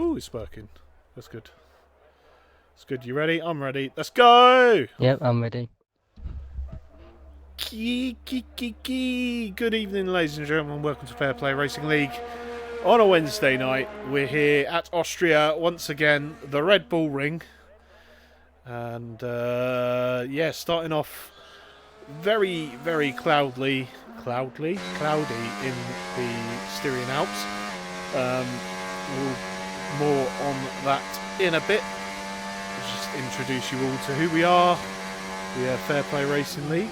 Ooh, it's working. That's good. It's good. You ready? I'm ready. Let's go! Yep, I'm ready. Good evening, ladies and gentlemen. Welcome to Fair Play Racing League. On a Wednesday night, we're here at Austria once again, the Red Bull Ring. And yeah, starting off very, very cloudy in the Styrian Alps. More on that in a bit. I'll just introduce you all to who we are. We are Fair Play Racing League.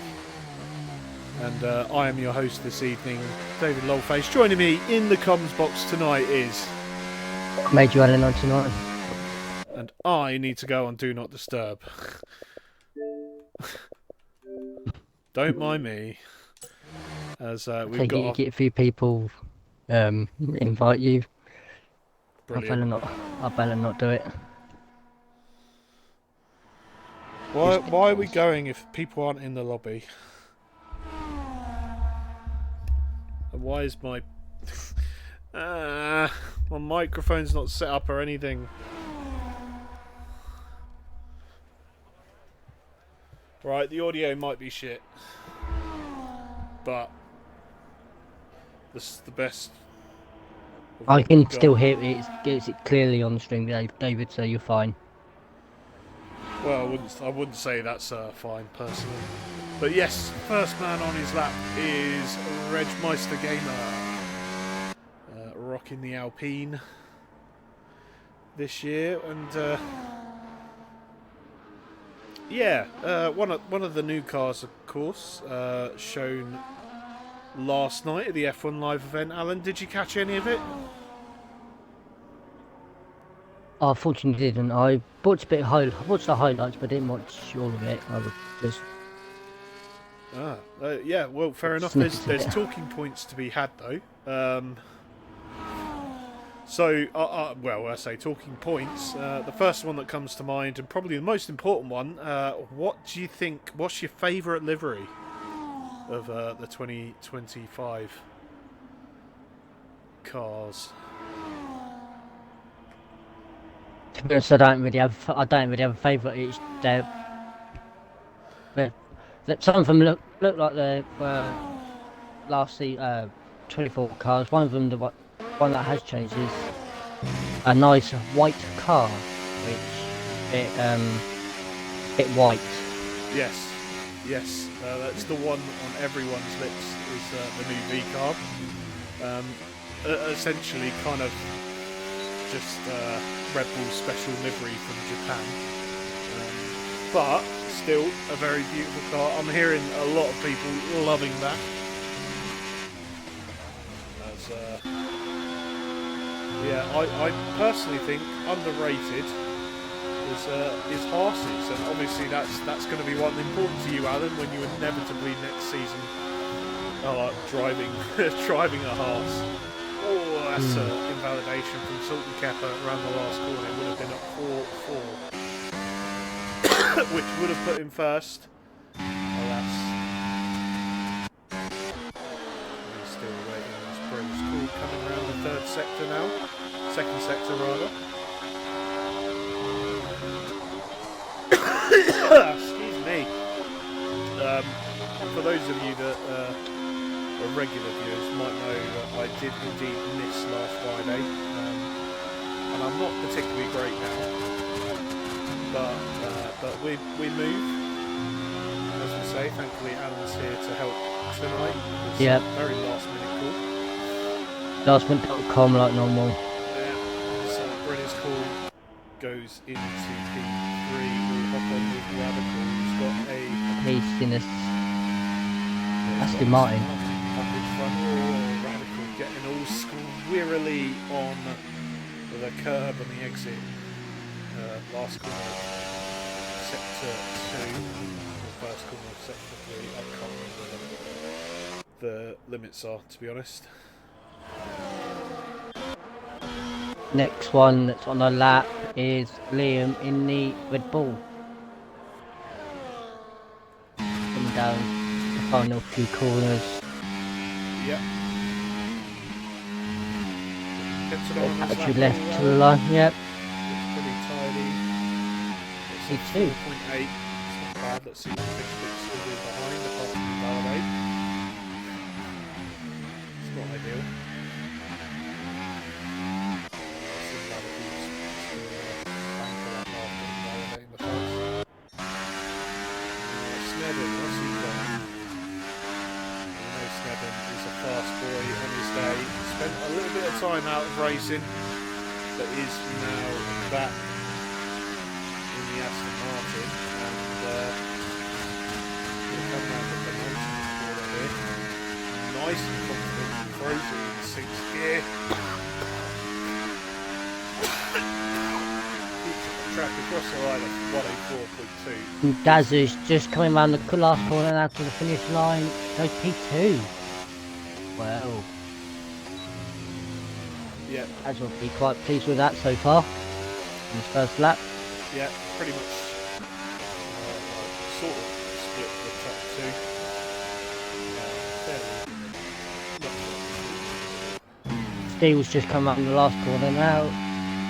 And I am your host this evening, David Lolface. Joining me in the comms box tonight is... Major Allen 99. And I need to go on Do Not Disturb. Don't mind me. As we've got... Get a few people invite you. Brilliant. I better not do it. Why are we going if people aren't in the lobby? And why is my... my microphone's not set up or anything. Right, the audio might be shit. But... this is the best... I can still hear it. It's clearly on the stream, David, so you're fine. Well, I wouldn't say that's fine, personally. But yes, first man on his lap is Regmeister Gamer. Rocking the Alpine this year. And yeah, one of the new cars, of course, shown last night at the F1 Live event. Alan, did you catch any of it? I unfortunately didn't. I watched the highlights, but didn't watch all of it. I was just... yeah, well, fair enough. There's talking points to be had, though. Well, I say talking points. The first one that comes to mind, and probably the most important one, what do you think, what's your favourite livery of the 2025 cars? To be honest, I don't really have a favourite. It's some of them look like the last 24 cars. One of them, the one that has changed, is a nice white car, which bit white. Yes, that's the one on everyone's lips. Is the new V carb. Essentially, kind of just Red Bull special livery from Japan, but still a very beautiful car. I'm hearing a lot of people loving that. As yeah, I personally think underrated is Haas's, and obviously that's going to be one important to you, Alan, when you inevitably next season are driving a Haas. Oh, that's invalidation from Sultan Kepa around the last corner. It would have been at 4-4, which would have put him first. Alas. He's still waiting on his British crew coming around the third sector now. Second sector, rather. Excuse me. For those of you that... regular viewers might know that I did indeed miss last Friday, and I'm not particularly great now, but we move, as we say. Thankfully Alan's here to help tonight. Yeah. Very last minute call. Lastminute.com like normal. Yeah, so Brennan's call goes into P3. We'll hop on with Radical, who's got a... He's in this Aston Martin. Radical getting all squirrely on the curb and the exit. Last corner of sector 2, the first corner of sector 3. I can't remember the limits are, to be honest. Next one that's on the lap is Liam in the Red Bull. Coming down the final few corners. Yep. Pit autonomous lap Actually left anyway. to the line, yep. Looks pretty tidy. It's a P2. 4.8. It's not bad. Let's see what fish looks to do behind apart from validate. It's not ideal. Let's see validate's banker up after validating the first. Snedden, what's he got? I know Snedden is a fast boy on his day. Spent a little bit of time out of racing, but is now back in the Aston Martin, and he'll come round the penultimate corner here. Nice and confident, throws it in 6th gear. Keeps the track across the line of 104.2. Daz is just coming around the last corner now to the finish line. Goes P2. Well, Yeah, Daz will be quite pleased with that so far in his first lap. yeah, pretty much sort of split the top two. Fairly. Steele's just come around the last corner now.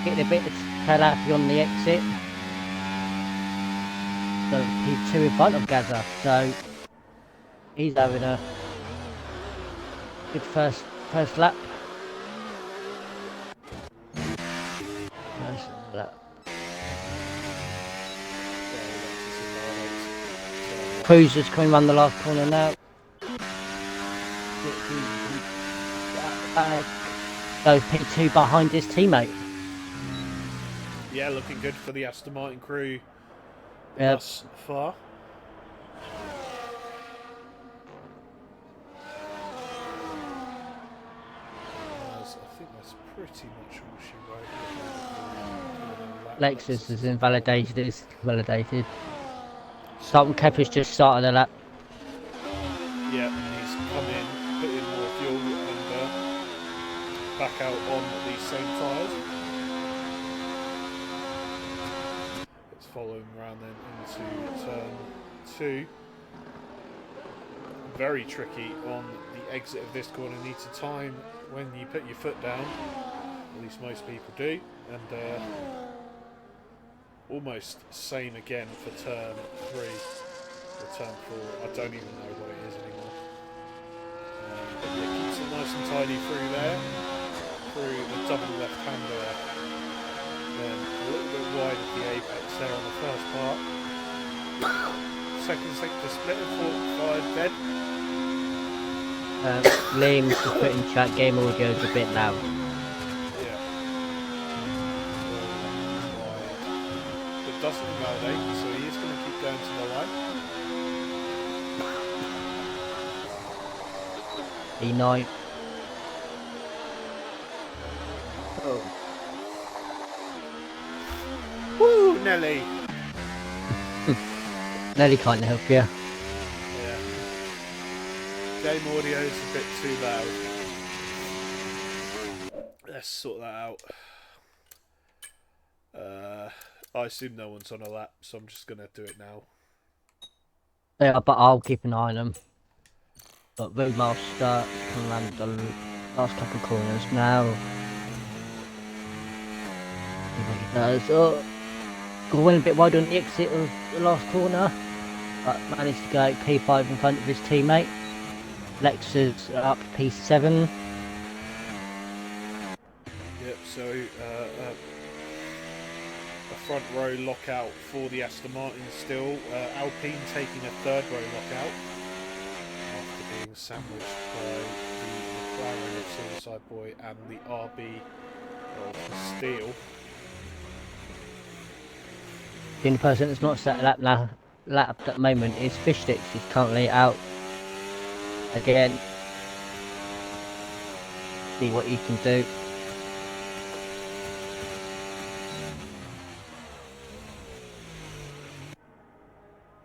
Getting a bit of tail happy on the exit. So P2 in front of Gaza. So he's having a good first lap. First lap. Cruiser's coming around the last corner now. Goes P2 behind his teammate. Yeah, looking good for the Aston Martin crew Yep. thus far. I think that's pretty much all she wrote. Lexus is invalidated. It's validated. Sultan Kepper's just started the lap. Yeah, he's come in, put in more fuel, and back out on these same tyres. It's following around then into turn 2. Very tricky on the exit of this corner. Need to time when you put your foot down. At least most people do. And almost same again for turn 3 or turn 4. I don't even know what it is anymore. But yeah, keeps it nice and tidy through there. Through the double left-hander. Then a little bit wide of the apex there on the first part. Second sector split at 45 dead. Liam's just put in chat, game audio's a bit loud. Yeah. But doesn't invalidate, so he is going to keep going to the line. E9. Oh. Woo, Nelly! Nelly can't help you. Yeah. Game audio is a bit too loud. Let's sort that out. I assume no one's on a lap, so I'm just going to do it now. Yeah, but I'll keep an eye on them. But Roadmaster can land the last couple of corners now. See what he does. Oh, going a bit wide on the exit of the last corner, but managed to go P5 in front of his teammate. Lexus up P7. Yep, so a front row lockout for the Aston Martin still. Alpine taking a third row lockout after being sandwiched by the McLaren of Suicide Boy and the RB of Steel. The only person that's not set lap at the moment is Fish Sticks. He's currently out again. See what he can do.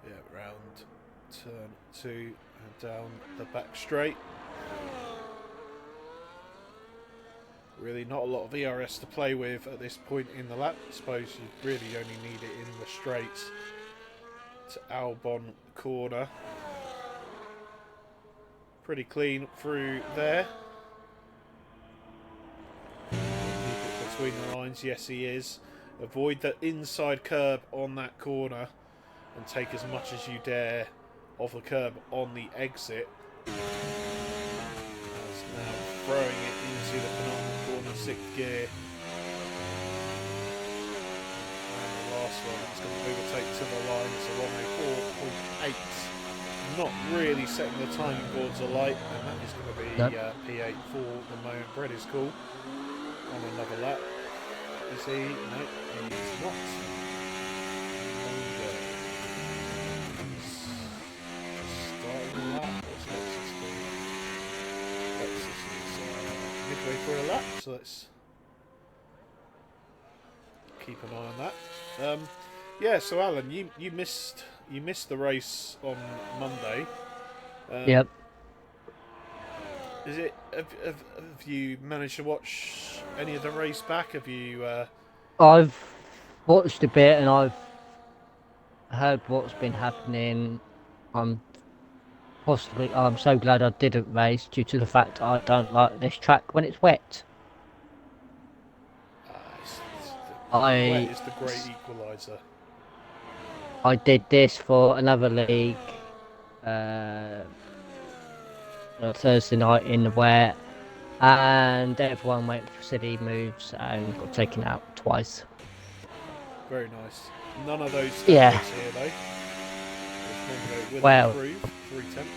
Yeah, round turn 2 and down the back straight. Really not a lot of ERS to play with at this point in the lap. I suppose you really only need it in the straights to Albon corner. Pretty clean through there. The between the lines. Yes, he is. Avoid the inside curb on that corner and take as much as you dare off the curb on the exit. That's now throwing it into the penultimate corner, 6th gear. And the last one is going to overtake to the line. It's a 104.8. Not really setting the timing boards alight, and that is going to be P8 for the moment. Brett is cool on another lap. Is he? No, he's not. He's just starting the lap. What's Lexus doing? Lexus is midway through a lap, so let's keep an eye on that. Yeah, so Alan, you missed the race on Monday. Yep. Is it? Have you managed to watch any of the race back? Have you? I've watched a bit and I've heard what's been happening. I'm so glad I didn't race due to the fact I don't like this track when it's wet. Wet is the great equaliser. I did this for another league Thursday night in the wet, and everyone went for silly moves and got taken out twice. Very nice. None of those standards here though. Well, improve 3 tenths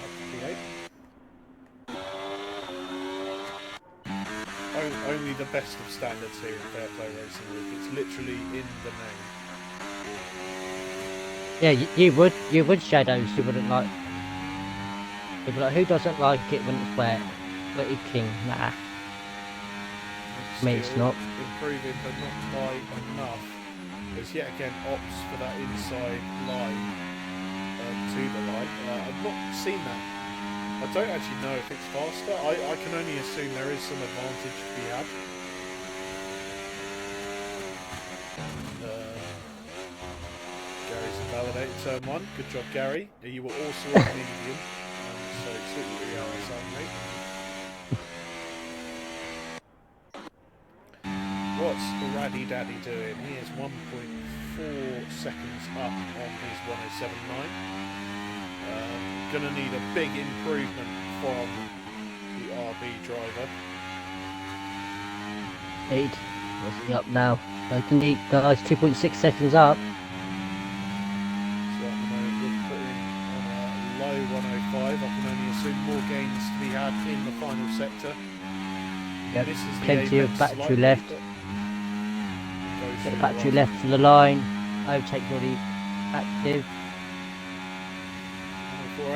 up to P8. Only the best of standards here in Fair Play Racing League. It's literally in the name. Yeah, you would shadows. You wouldn't like. You'd be like, who doesn't like it when it's wet? But you king, nah. Me, it's not. Improving, but not by enough. There's yet again opts for that inside line to the line. I've not seen that. I don't actually know if it's faster. I can only assume there is some advantage to be had. Gary's invalidated turn 1. Good job, Gary. You were also a medium. So sit your ERS on, mate. What's Raddy Daddy doing? He is 1.4 seconds up on his 107.9. Gonna need a big improvement from the RB driver. What's he up now? I can eat guys 2.6 seconds up. So at the moment we're putting on a low 105. I can only assume more gains to be had in the final sector. Yep, This is plenty of battery slightly, left. Get the battery left for the line. Overtake already active.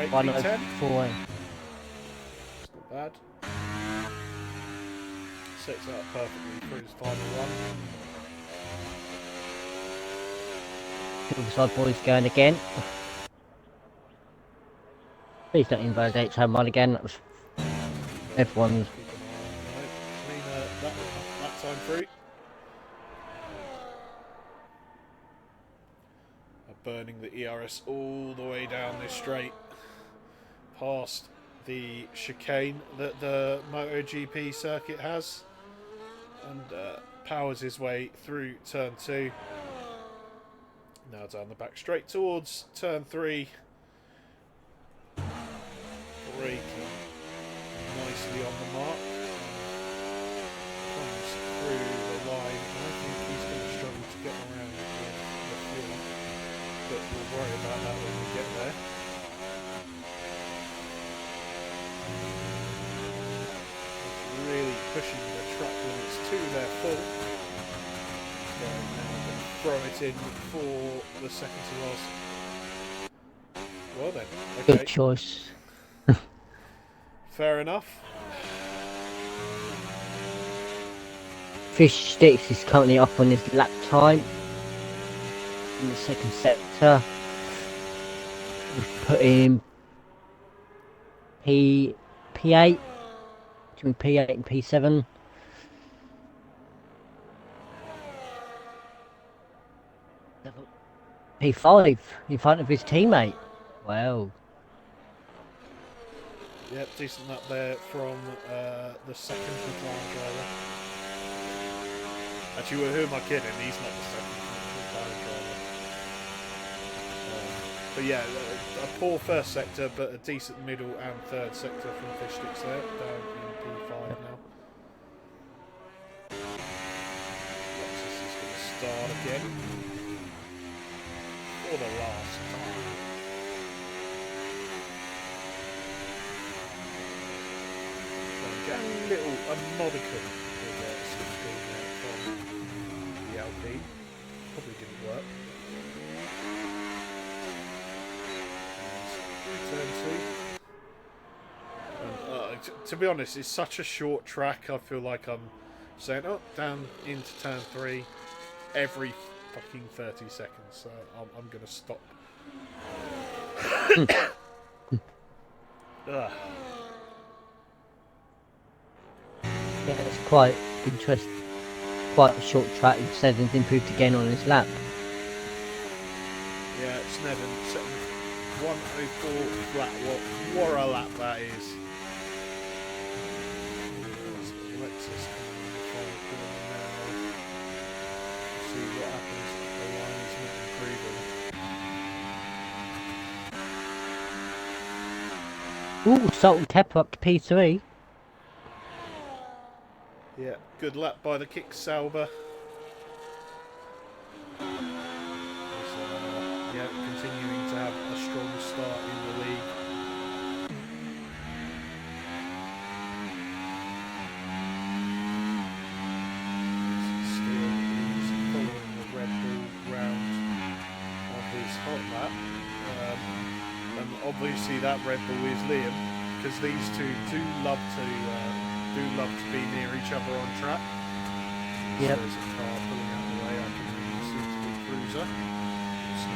104. It's not bad. Sets that up perfectly for his final run. Side boys going again. Please don't invalidate turn 1 again. That was everyone's. That time through. Burning the ERS all the way down this straight, past the chicane that the MotoGP circuit has, and powers his way through turn 2. Now down the back straight towards turn 3. Braking nicely on the mark. Comes through the line. I think he's going to struggle to get around with the fuel. But we'll worry about that when we get there. It's really pushing the track limits to their full. So now we're going to throw it in for the second to last. Well then, okay. Good choice. Fair enough. Fish Sticks is currently up on his lap time in the second sector. We've put in P8, between P8 and P7. P5 in front of his teammate. Wow. Yep, decent up there from the second McLaren driver. Actually, who am I kidding? He's not the second McLaren driver. But yeah, a poor first sector, but a decent middle and third sector from Fishsticks there, down in P5 now. Lexus is going to start again for the last time. Get a modicum of 16 there from the Alpine. Probably didn't work. Turn 2. And, to be honest, it's such a short track. I feel like I'm saying, oh, down into turn 3 every fucking 30 seconds. So I'm going to stop. Yeah, it's quite interesting. Quite a short track. Seven's improved again on his lap. Yeah, Snedden setting 104 flat. What a lap that is. Lexus coming in the final corner now. See what happens. The line is not improving. Ooh, Salt and Pepper up to P3. Yeah, good lap by the Kick Sauber. Yeah, continuing to have a strong start in the league. Still is following the Red Bull round of his hot lap. And obviously that Red Bull is Liam, because these two do love to be near each other on track. Yep. So there's a car pulling out of the way. I can really see to be Cruiser. So,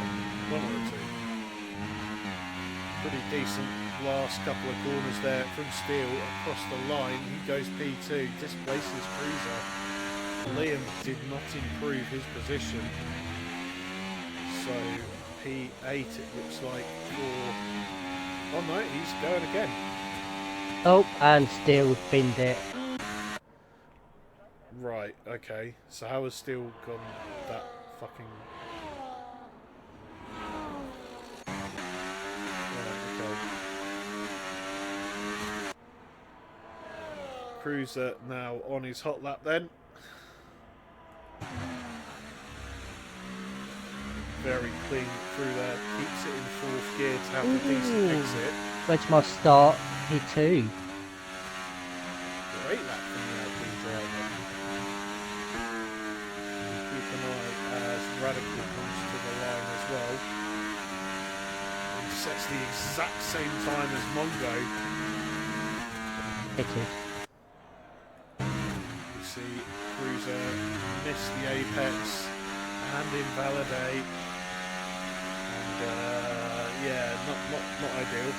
one or two. Pretty decent last couple of corners there from Steele across the line. He goes P2, displaces Cruiser. Liam did not improve his position. So P8 it looks like for... Oh no, he's going again. Oh, and Steele binned it. Right, okay. So how has Steele gone that fucking... Right, okay. Cruiser now on his hot lap then. Very clean through there. Keeps it in fourth gear to have a decent exit. Where's my start? P2. Great lap from the Alpine driver. Keep an eye as Radical comes to the line as well. And sets the exact same time as Mongo. Pitted. You see Cruiser miss the apex and invalidate. And yeah, not ideal.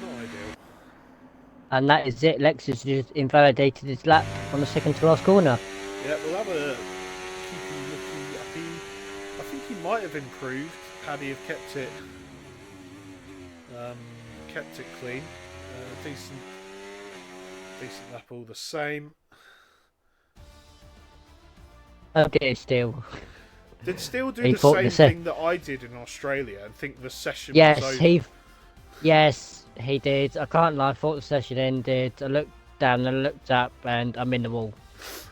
Not ideal. And that is it. Lexus just invalidated his lap on the second to last corner. Yeah, we'll have a keepy looky uppy. I think he might have improved had he have kept it clean. Decent lap all the same. Oh dear, Steele. Did Steele do He the thought same the thing that I did in Australia and think the session was Yes, over? yes, he did. I can't lie. I thought the session ended. I looked down and I looked up, and I'm in the wall.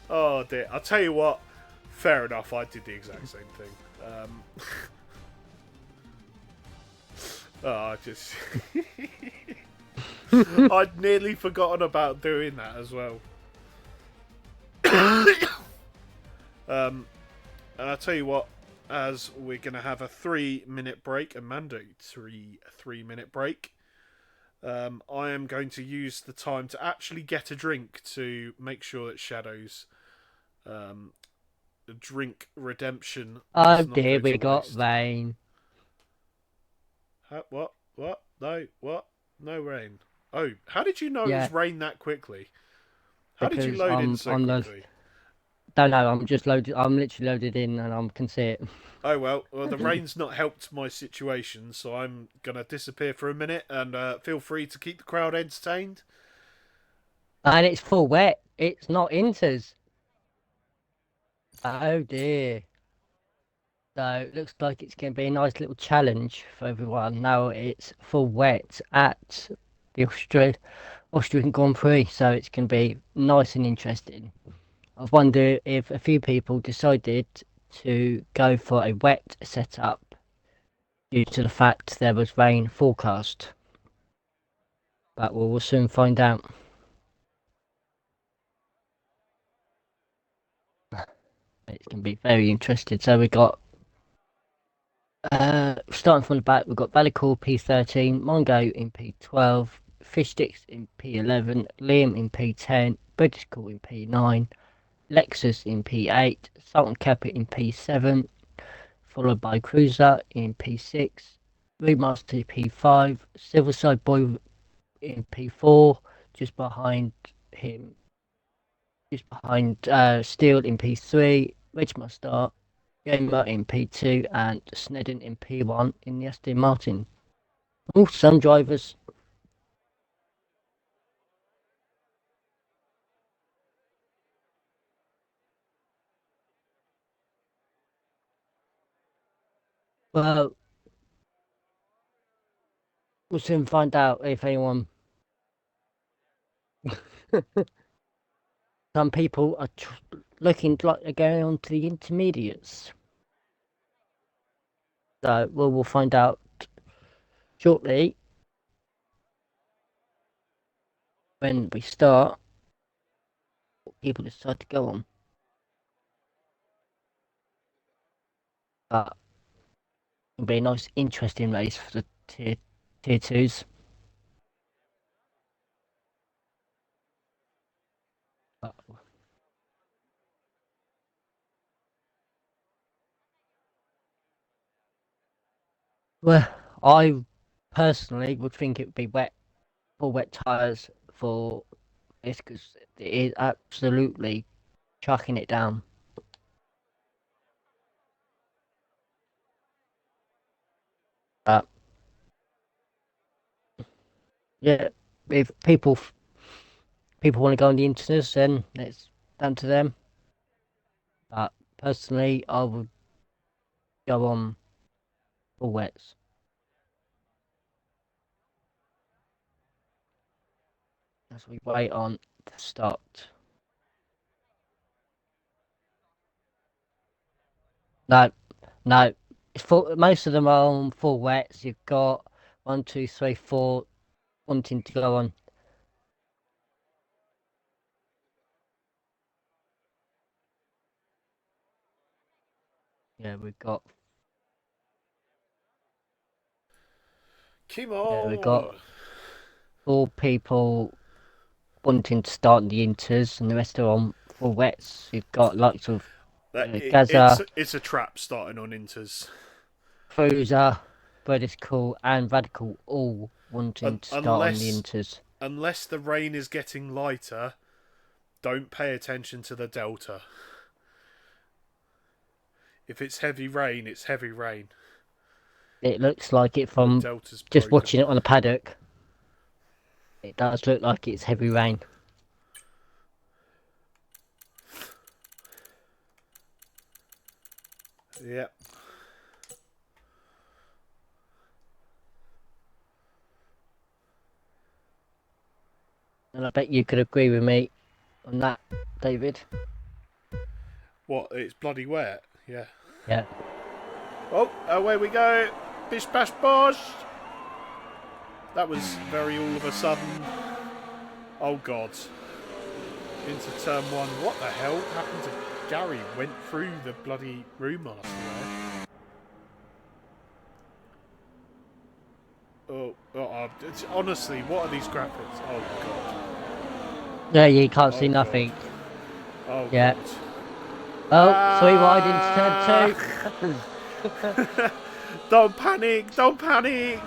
Oh dear! I'll tell you what. Fair enough. I did the exact same thing. I just I'd nearly forgotten about doing that as well. And I'll tell you what. As we're going to have a 3-minute break, a mandatory 3-minute break. I am going to use the time to actually get a drink to make sure that Shadow's drink redemption. Oh dear, we got rain. What? No, what? No rain. Oh, how did you know it was rain that quickly? How did you load in so quickly? Don't know. I'm just loaded. I'm literally loaded in, and I can see it. Oh well, the rain's not helped my situation, so I'm gonna disappear for a minute, and feel free to keep the crowd entertained. And it's full wet. It's not Inters. Oh dear. So it looks like it's going to be a nice little challenge for everyone. Now it's full wet at the Austrian Grand Prix, so it's going to be nice and interesting. I wonder if a few people decided to go for a wet setup due to the fact there was rain forecast. But we'll soon find out. It's going to be very interesting. So we got starting from the back, we've got Valicool P13, Mongo in P12, Fish Sticks in P11, Liam in P10, British Cool in P9, Lexus in P8, Salt and Pepper in P7, followed by Cruiser in P6, Remaster P5, Silverside Boy in P4, just behind him, just behind Steel in P3, Ridgemar Gamer in P2, and Snedden in P1 in the Aston Martin. Oh, some drivers. Well, we'll soon find out if anyone. Some people are looking like they're going on to the intermediates. So we'll find out shortly when we start what people decide to go on. But it'll be a nice, interesting race for the tier twos. But, well, I personally would think it would be wet for wet tyres for this because it is absolutely chucking it down. But yeah, if people want to go on the internet, then it's down to them. But personally, I would go on for wets. As we wait on the start. No, no. It's full, most of them are on full wets. You've got 1, 2, 3, 4 wanting to go on. Yeah, we've got. Come Yeah, we've on. got 4 people wanting to start in the inters, and the rest are on full wets. You've got lots of Gaza, it's a trap starting on Inters. Cruiser, British Cool, and Radical all wanting to start on the inters. Unless the rain is getting lighter, don't pay attention to the delta. If it's heavy rain, it's heavy rain. It looks like it from just watching it on the paddock. It does look like it's heavy rain. Yep. And I bet you could agree with me on that, David. What? It's bloody wet. Yeah. Yeah. Oh, away we go. Bish bash bosh. That was very all of a sudden. Oh God. Into turn 1. What the hell happened to Gary? Went through the bloody room master there. Honestly, what are these graphics? Oh God. Yeah, you can't see nothing. Oh yeah. God. Oh, 3 wide into turn 2. Don't panic! Don't panic!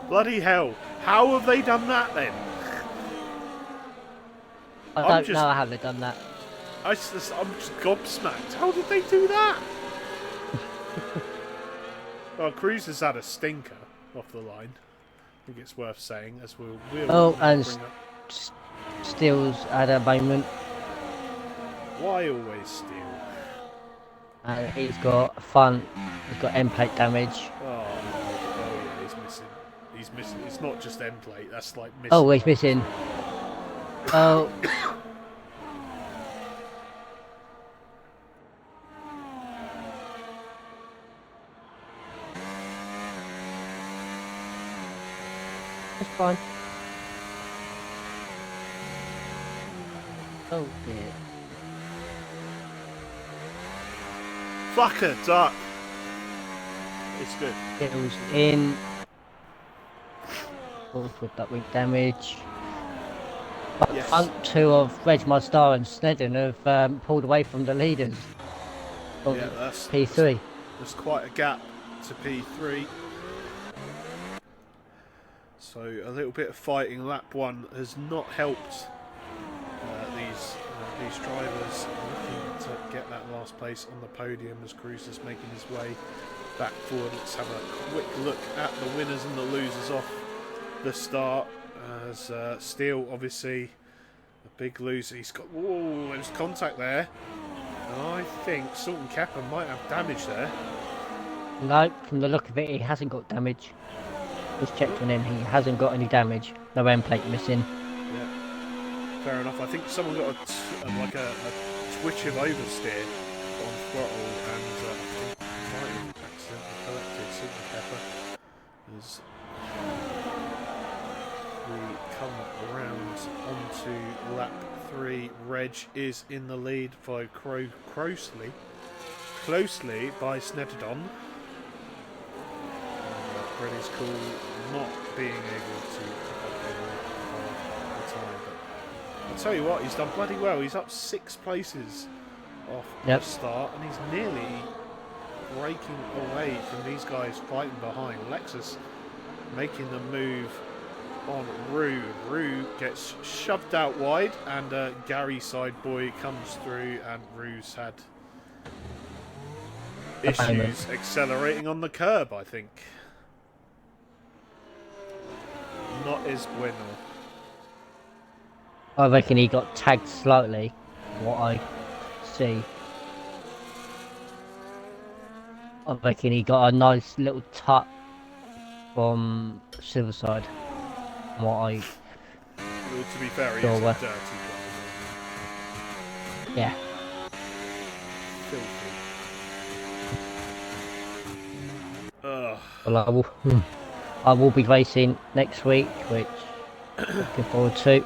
Bloody hell! How have they done that then? I don't know how they've done that. I'm just gobsmacked. How did they do that? Well, Cruiser's had a stinker off the line. I think it's worth saying, as we'll and Steele's at a moment, Why always Steele? and he's got he's got end plate damage. Oh yeah, he's missing. He's missing. It's not just end plate. That's like missing. Oh, he's missing. Oh. That's fine. Oh dear. Fucker, duck. It's good. Steele's in. Both with that weak damage. But Yes. front two of Reg Star and Snedden have pulled away from the leaders of Yeah, that's P3. There's quite a gap to P3. So a little bit of fighting. Lap 1 has not helped these drivers looking to get that last place on the podium as Cruz is making his way back forward. Let's have a quick look at the winners and the losers off the start. As Steele, obviously, a big loser. He's got... Whoa, there's contact there. And I think Salt and Kappa might have damage there. No, from the look of it, he hasn't got damage. Just checked on him, he hasn't got any damage. No end plate missing. Yeah, fair enough. I think someone got a twitch of oversteer on throttle, and I think might have accidentally collected Salt and Kappa as we come around onto lap 3. Reg is in the lead, followed closely by Snedden. Red is cool, not being able to pick up the time. But I'll tell you what, he's done bloody well. He's up 6 places off the start, and he's nearly breaking away from these guys fighting behind. Lexus making the move on Rue. Rue gets shoved out wide, and Gary Sideboy comes through, and Rue's had issues accelerating on the curb, I think. Not as bueno. I reckon he got tagged slightly, what I see. I reckon he got a nice little tut from Silverside. What I... Well, to be fair, he is a dirty driver. Yeah. Filthy. Ugh. Well, I will be racing next week, which I'm looking forward to.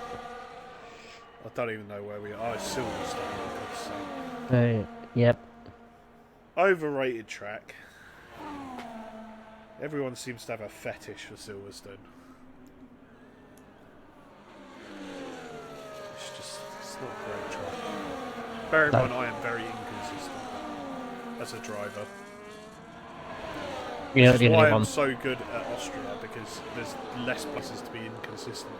I don't even know where we are. It's Silverstone. Yep. Overrated track. Everyone seems to have a fetish for Silverstone. It's not a great track. Bear in mind, I am very inconsistent as a driver. Yeah, That's why I'm so good at Austria, because there's less places to be inconsistent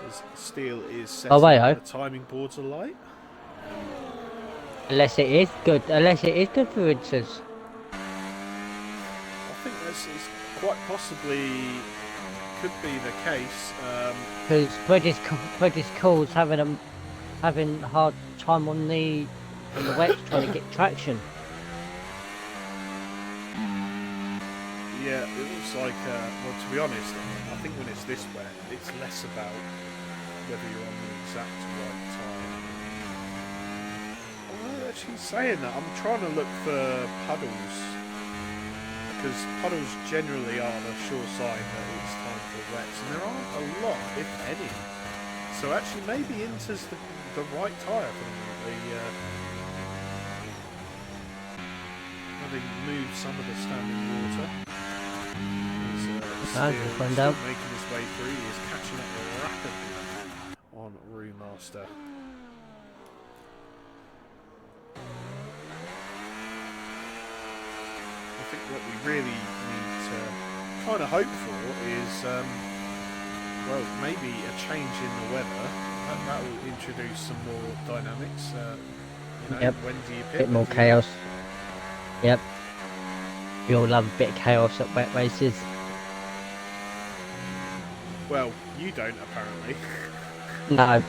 at. As Steele is setting the timing boards alight. Unless it is good for instance. I think this is quite possibly could be the case. Because British Cool's having a hard time on the wet trying to get traction. Yeah, it looks like, well, to be honest, I think when it's this wet, it's less about whether you're on the exact right time. I'm actually saying that. I'm trying to look for puddles, because puddles generally are the sure sign that it's time for wets, and there aren't a lot, if any. So actually, maybe Inter's the right tyre for the having moved some of the standing water. He's still making his way through. He is catching up rapidly on Rue Master. I think what we really need to kind of hope for is, well, maybe a change in the weather. That will introduce some more dynamics. When do you pit? Bit more chaos. Yep. We all love a bit of chaos at wet races. Well, you don't apparently, No.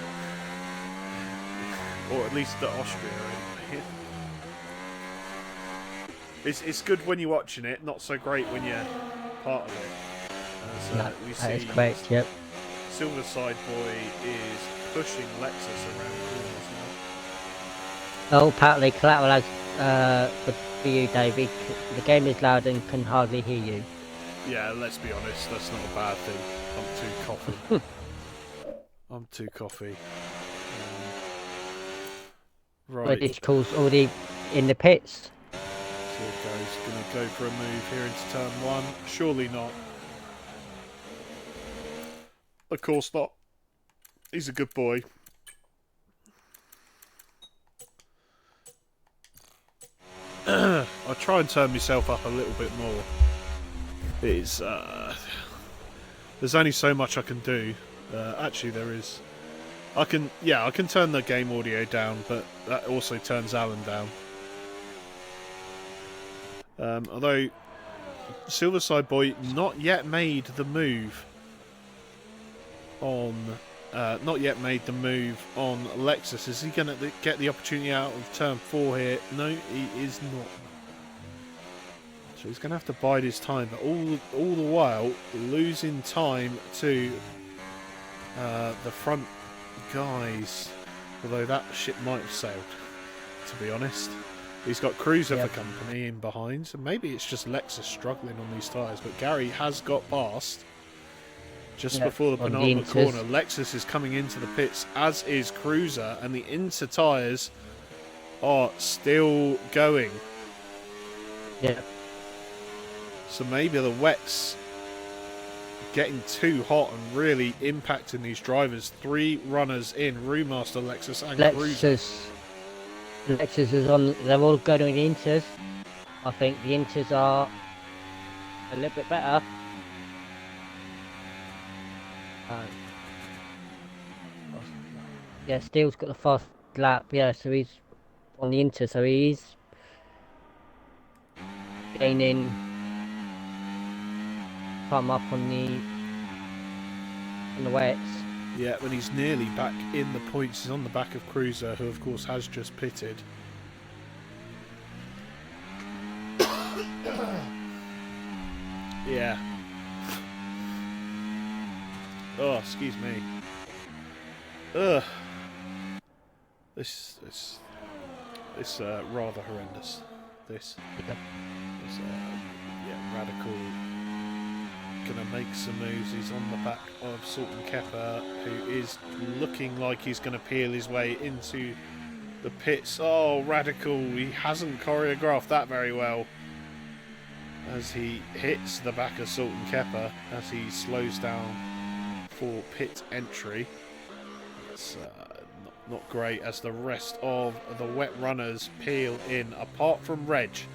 or at least the Austria anyway. It's good when you're watching it, not so great when you're part of it. As No. we That is see, correct. Yep. Silverside Boy is pushing Lexus around corners Oh, apparently collateral has for you, David. The game is loud and can hardly hear you. now. Yeah, let's be honest, that's not a bad thing. I'm too coffee. I'm too coffee. Right. British calls already in the pits. So it goes. Going to go for a move here into turn one. Surely not. Of course not. He's a good boy. I'll try and turn myself up a little bit more. It's there's only so much I can do. Actually, there is. I can turn the game audio down, but that also turns Alan down. Although Silverside Boy not yet made the move on Lexus. Is he going to get the opportunity out of turn 4 here? No, he is not. So he's going to have to bide his time, but all the while losing time to the front guys. Although that ship might have sailed, to be honest. He's got Cruiser for company in behind, so maybe it's just Lexus struggling on these tyres. But Gary has got past just before the penultimate corner. Lexus is coming into the pits, as is Cruiser, and the Inter tyres are still going. Yeah. So maybe the wet's getting too hot and really impacting these drivers. 3 runners in, Brewmaster, Lexus and Cruiser. Lexus is on. They're all going on the Inters. I think the Inters are a little bit better. Yeah, Steele's got the fast lap. Yeah, so he's on the Inter. So he's gaining time up on the wets. Yeah, when he's nearly back in the points, he's on the back of Cruiser, who of course has just pitted. Yeah. Oh, excuse me. Ugh. This rather horrendous. This is radical. Gonna make some moves. He's on the back of Sultan Kepper, who is looking like he's gonna peel his way into the pits. Oh, radical! He hasn't choreographed that very well. As he hits the back of Sultan Kepper, as he slows down for pit entry. It's not great as the rest of the wet runners peel in, apart from Reg.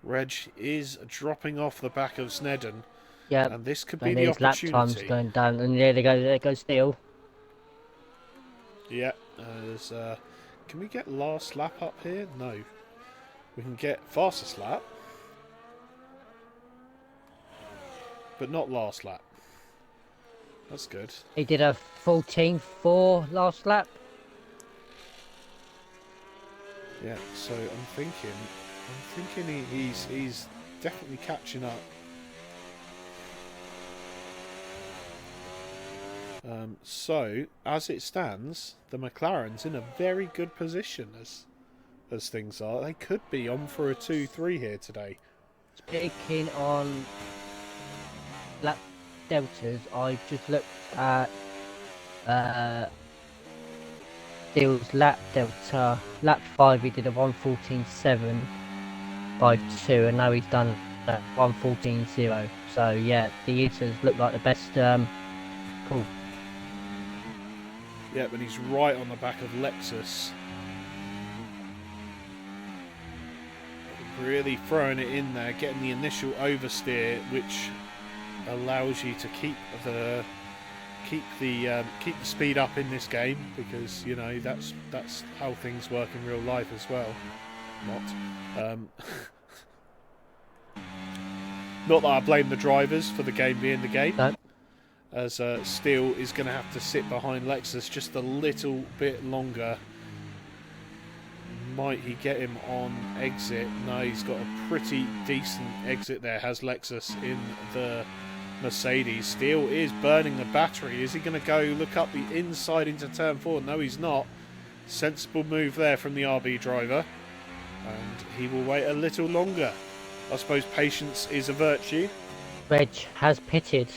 Reg is dropping off the back of Snedden. Yeah, and this could be the opportunity. Lap times going down, and there goes Steele. Yeah, can we get last lap up here? No. We can get fastest lap, but not last lap. That's good. He did a 14.4 last lap. Yeah, so I'm thinking he's definitely catching up. So as it stands, the McLaren's in a very good position as things are. They could be on for a 2-3 here today. Speaking on lap deltas, I just looked at Steele's lap delta. Lap 5 he did a 1:14.7 by 2, and now he's done that 1:14.0. So yeah, the Inters look like the best pull. Yeah, but he's right on the back of Lexus. Really throwing it in there, getting the initial oversteer, which allows you to keep the speed up in this game, because you know that's how things work in real life as well. Not that I blame the drivers for the game being the game. No. as Steele is going to have to sit behind Lexus just a little bit longer. Might he get him on exit? No, he's got a pretty decent exit there, has Lexus in the Mercedes. Steele is burning the battery. Is he going to go look up the inside into turn 4? No, he's not. Sensible move there from the RB driver. And he will wait a little longer. I suppose patience is a virtue. Reg has pitted.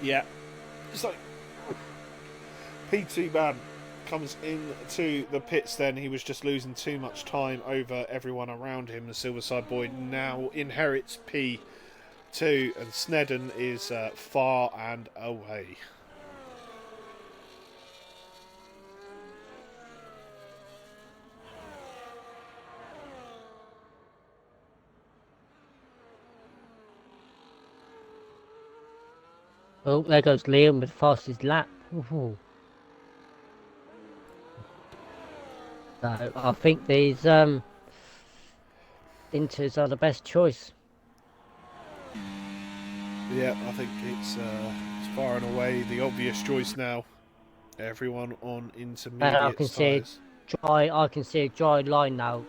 Yeah. So, P2 man comes into the pits then. He was just losing too much time over everyone around him. The Silverside boy now inherits P2, and Snedden is far and away. Oh, there goes Liam with fastest lap. Ooh. So I think these Inters are the best choice. Yeah, I think it's far and away the obvious choice now. Everyone on intermediate I can tyres. I can see a dry line now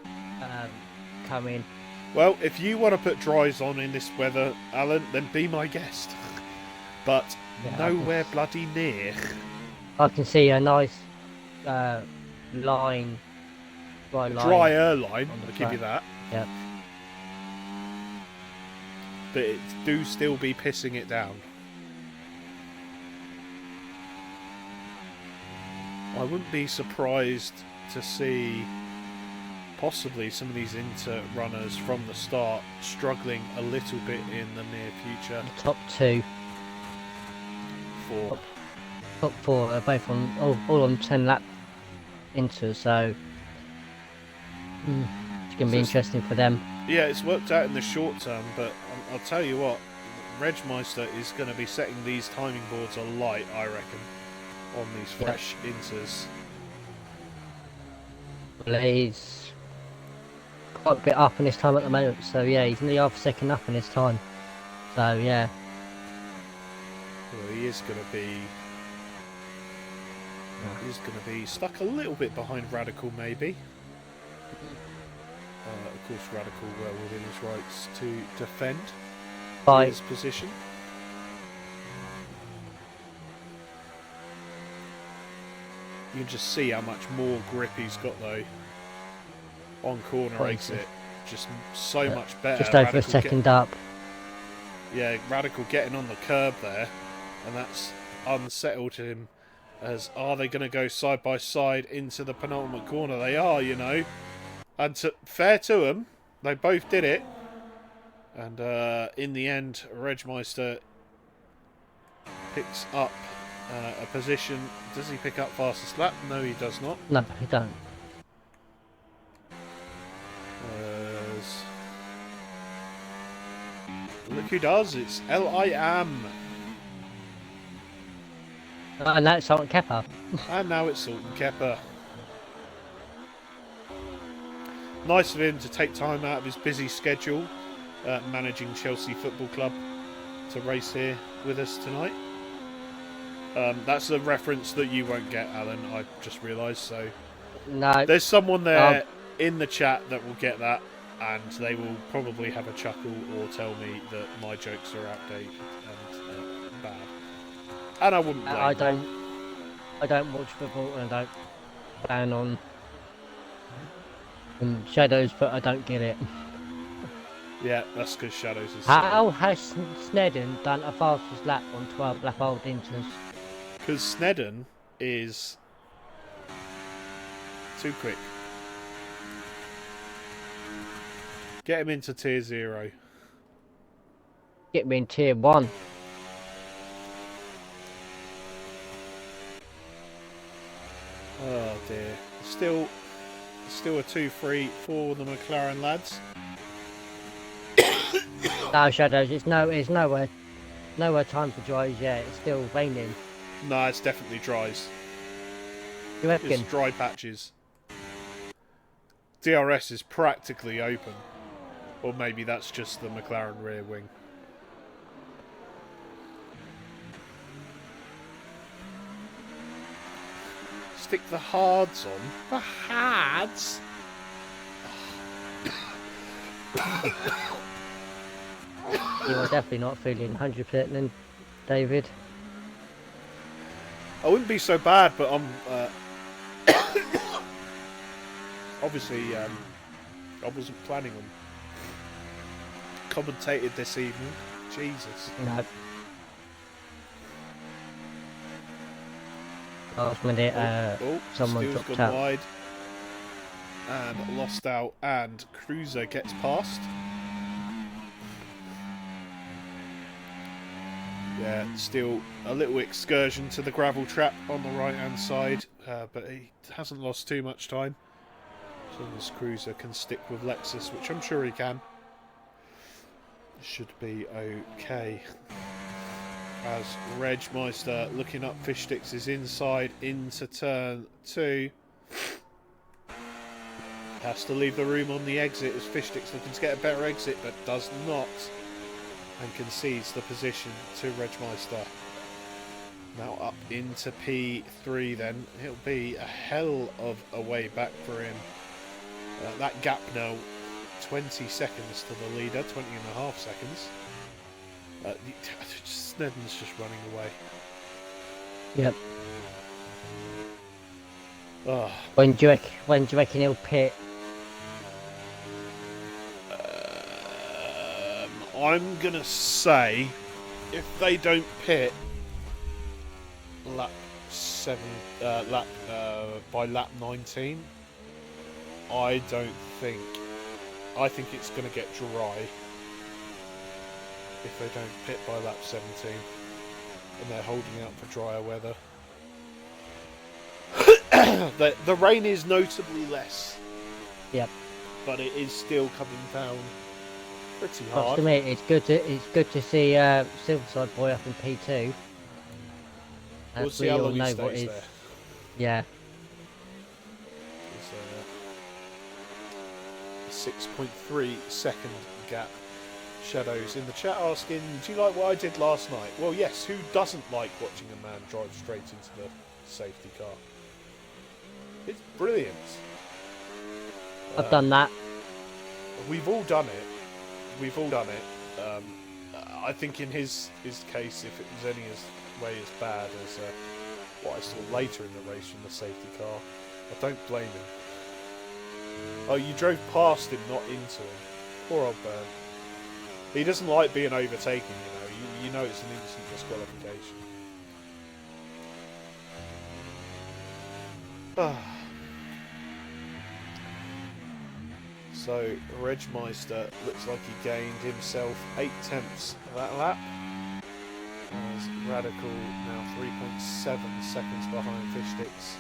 coming. Well, if you want to put dries on in this weather, Alan, then be my guest. But Yeah, nowhere bloody near. I can see a nice line. Dry line. Drier line, on the I'll give you track. that. Yep. But it do still be pissing it down. I wouldn't be surprised to see possibly some of these Inter runners from the start struggling a little bit in the near future. The top two. For Top four are both on all on 10 lap Inters, so it's going to be interesting for them. yeah, it's worked out in the short term, but I'll tell you what, Regmeister is going to be setting these timing boards alight, I reckon, on these fresh Inters. Well, he's quite a bit up in his time at the moment, so yeah, he's nearly half a second up in his time. So yeah. Well, he is going to be. He's going to be stuck a little bit behind Radical, maybe. Of course, Radical well within his rights to defend his position. You can just see how much more grip he's got though. On corner exit, just so much better. Just over a second up. Yeah, Radical getting on the curb there, and that's unsettled him. As are they going to go side by side into the penultimate corner? They are, you know. And fair to them, they both did it. And in the end, Regmeister picks up a position. Does he pick up fastest lap? No, he does not. No, he don't. Look who does. It's L.I.Am. And that's Salt and Kepper. And now it's Salt and Kepper. Nice of him to take time out of his busy schedule, managing Chelsea Football Club, to race here with us tonight. That's a reference that you won't get, Alan, I just realised. So No. there's someone there in the chat that will get that, and they will probably have a chuckle or tell me that my jokes are outdated and bad. And I wouldn't blame them. I don't watch football and I don't plan on Shadows, but I don't get it. Yeah, that's because Shadows is. How has Snedden done a fastest lap on 12 lap old Inters? Because Snedden is too quick. Get him into tier 0. Get me in tier 1. Oh dear. Still a 2-3 for the McLaren lads. No, Shadows, it's nowhere time for dries yet. It's still raining. No, it's definitely dries. You reckon? It's dry patches. DRS is practically open. Or maybe that's just the McLaren rear wing. Stick the hards on. The hards? You are definitely not feeling 100% then, David. I wouldn't be so bad, but I'm obviously I wasn't planning on commentating this evening. Jesus. No. Last minute, someone Steele's dropped gone out. wide and lost out, and Cruiser gets past. Yeah, still a little excursion to the gravel trap on the right-hand side, but he hasn't lost too much time. So this Cruiser can stick with Lexus, which I'm sure he can. Should be okay. As Regmeister looking up Fish Sticks is inside into turn 2. Has to leave the room on the exit as Fish Sticks looking to get a better exit, but does not. And concedes the position to Regmeister. Now up into P3 then. It'll be a hell of a way back for him. That gap now 20 seconds to the leader, 20 and a half seconds. Snedden's just running away. Yep. Oh. When do you reckon he'll pit? I'm gonna say if they don't pit lap 7, by lap 19, I think it's gonna get dry if they don't pit by lap 17, and they're holding out for drier weather. The rain is notably less. Yep. But it is still coming down pretty But hard. to me, it's good to see Silverside Boy up in P2. We'll see how long he stays is. there. Yeah. It's a 6.3 second gap. Shadows in the chat asking, do you like what I did last night? Well, yes, who doesn't like watching a man drive straight into the safety car? It's brilliant. I've done that. We've all done it. We've all done it. I think in his case, if it was any way as bad as what I saw later in the race from the safety car, I don't blame him. Oh, you drove past him, not into him. Poor old Burn. He doesn't like being overtaken, you know. You know it's an instant disqualification. So, Regmeister looks like he gained himself 8/10 of that lap. As Radical now 3.7 seconds behind Fish Sticks.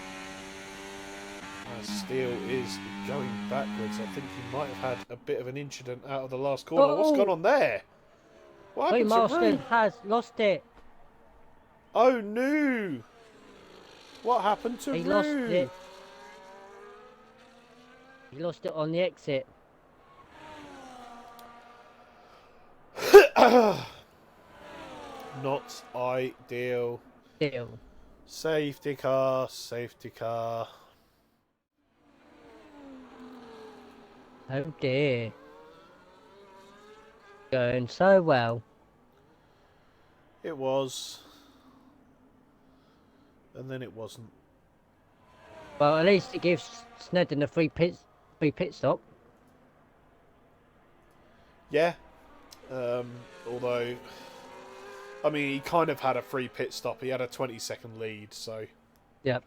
As Steele is going backwards. I think he might have had a bit of an incident out of the last corner. Oh. What's gone on there? What happened to Marston Rue? has lost it. Oh no! What happened to He Rue? lost it. He lost it on the exit. Not ideal. Still. Safety car, safety car. Oh dear. Going so well. It was. And then it wasn't. Well, at least it gives Snedden a free pit stop. Yeah. Although, I mean, he kind of had a free pit stop. He had a 20-second lead, so Yep.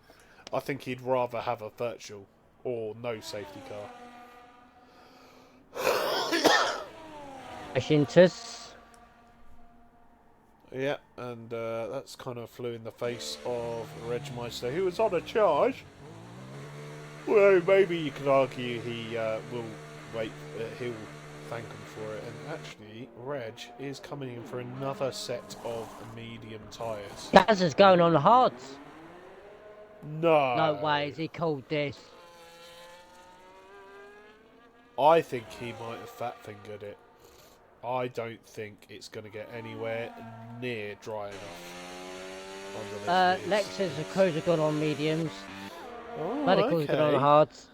I think he'd rather have a virtual or no safety car. Ashintus. Yeah, and that's kind of flew in the face of Regmeister, who was on a charge. Well, maybe you could argue he will wait. He'll thank him for it. And actually, Reg is coming in for another set of medium tyres. Gaz is going on the hards. No. No way has he called this. I think he might have fat fingered it. I don't think it's going to get anywhere near dry enough under this. Lexus and Cruiser gone on mediums. Oh, Radical's good on the okay. hards.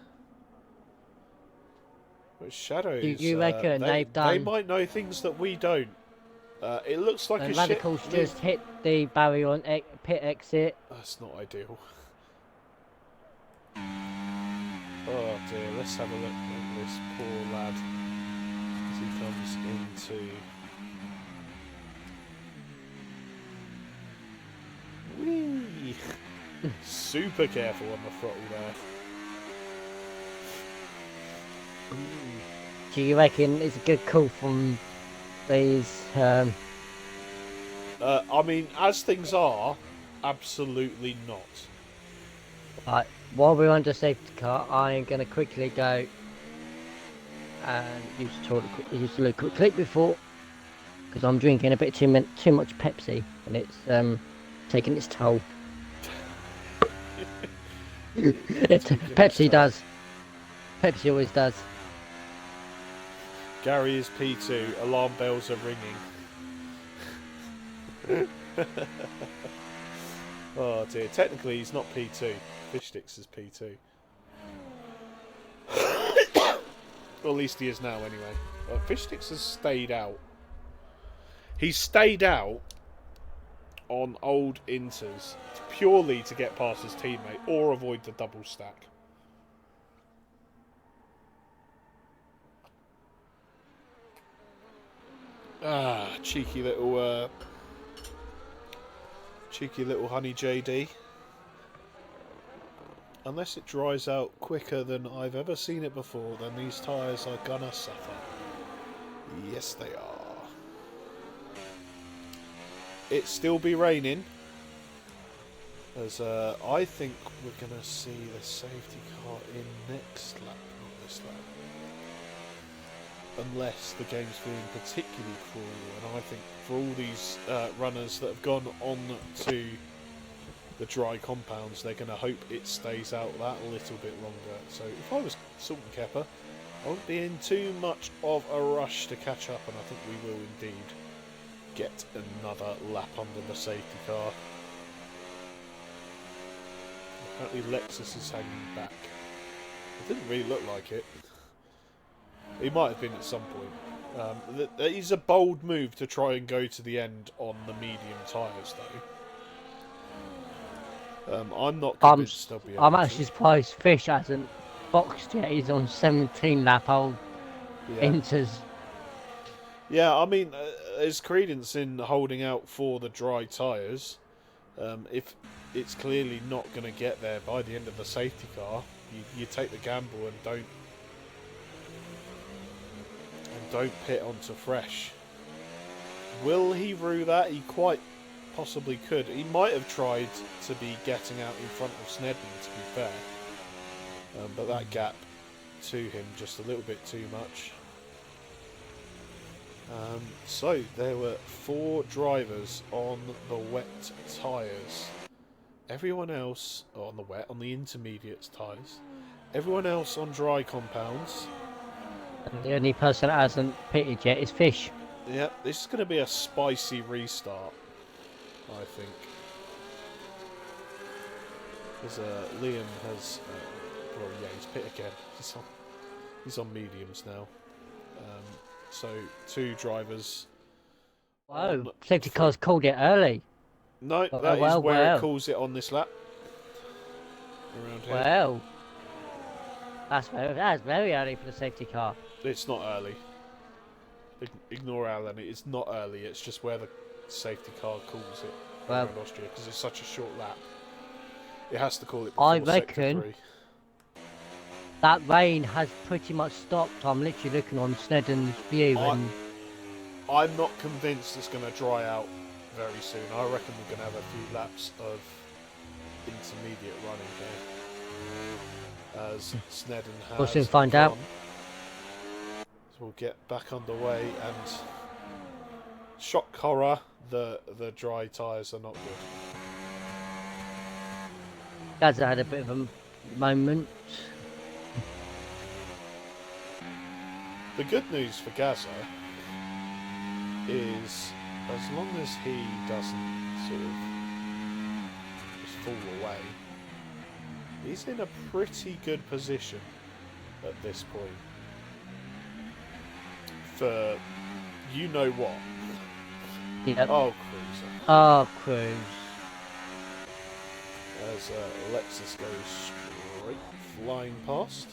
But Do Shadows, you reckon they've they done? might know things that we don't. It looks like a And ship Radical's move. just hit the barrier on pit exit. That's not ideal. Oh dear, let's have a look at this poor lad as he comes into... Whee! Super careful on the throttle there. Do you reckon it's a good call from these? I mean, as things are, absolutely not. Right, while we're under safety car, I am going to quickly go and use the little quick click before, because I'm drinking a bit too much Pepsi, and it's taking its toll. Pepsi does. Pepsi always does. Gary is P2. Alarm bells are ringing. Oh dear. Technically, he's not P2. Fish Sticks is P2. Well, at least he is now, anyway. Fish Sticks has stayed out. He's stayed out on old inters purely to get past his teammate or avoid the double stack. Ah, cheeky little honey JD. Unless it dries out quicker than I've ever seen it before, then these tyres are gonna suffer. Yes, they are. It still be raining, as I think we're gonna see the safety car in next lap, not this lap. Unless the game's feeling particularly cruel, and I think for all these runners that have gone on to the dry compounds, they're going to hope it stays out that little bit longer. So if I was Salt and Kepper, I wouldn't be in too much of a rush to catch up, and I think we will indeed get another lap under the safety car. Apparently Lexus is hanging back. It didn't really look like it. He might have been at some point. It is a bold move to try and go to the end on the medium tyres, though. I'm not convinced they'll be able I'm to. actually surprised Fish hasn't boxed yet. He's on 17 lap old inters. Yeah, I mean, there's credence in holding out for the dry tyres. If it's clearly not going to get there by the end of the safety car, you take the gamble and don't pit onto fresh. Will he rue that? He quite possibly could. He might have tried to be getting out in front of Snedden, to be fair. But that gap to him just a little bit too much. So there were 4 drivers on the wet tyres. Everyone else on the intermediate tyres. Everyone else on dry compounds. And the only person that hasn't pitted yet is Fish. Yeah, this is going to be a spicy restart, I think. Because Liam has... well, yeah, he's pit again. He's on mediums now. So, 2 drivers. Whoa, safety car's called it early. No, that is where it calls it on this lap. Around here. Well, that's very early for the safety car. It's not early. Ignore Alan, it's not early, it's just where the safety car calls it around Austria, because it's such a short lap. It has to call it before I reckon 3. That rain has pretty much stopped. I'm literally looking on Snedden's view. I'm not convinced it's going to dry out very soon. I reckon we're going to have a few laps of intermediate running here. As Snedden has... We'll soon find out. So we'll get back underway, and shock horror, the dry tyres are not good. Gaza had a bit of a moment. The good news for Gaza is, as long as he doesn't sort of just fall away, He's in a pretty good position at this point. For you know what. Yep. Oh, Cruiser. Oh, Cruz. As Alexis goes straight flying past.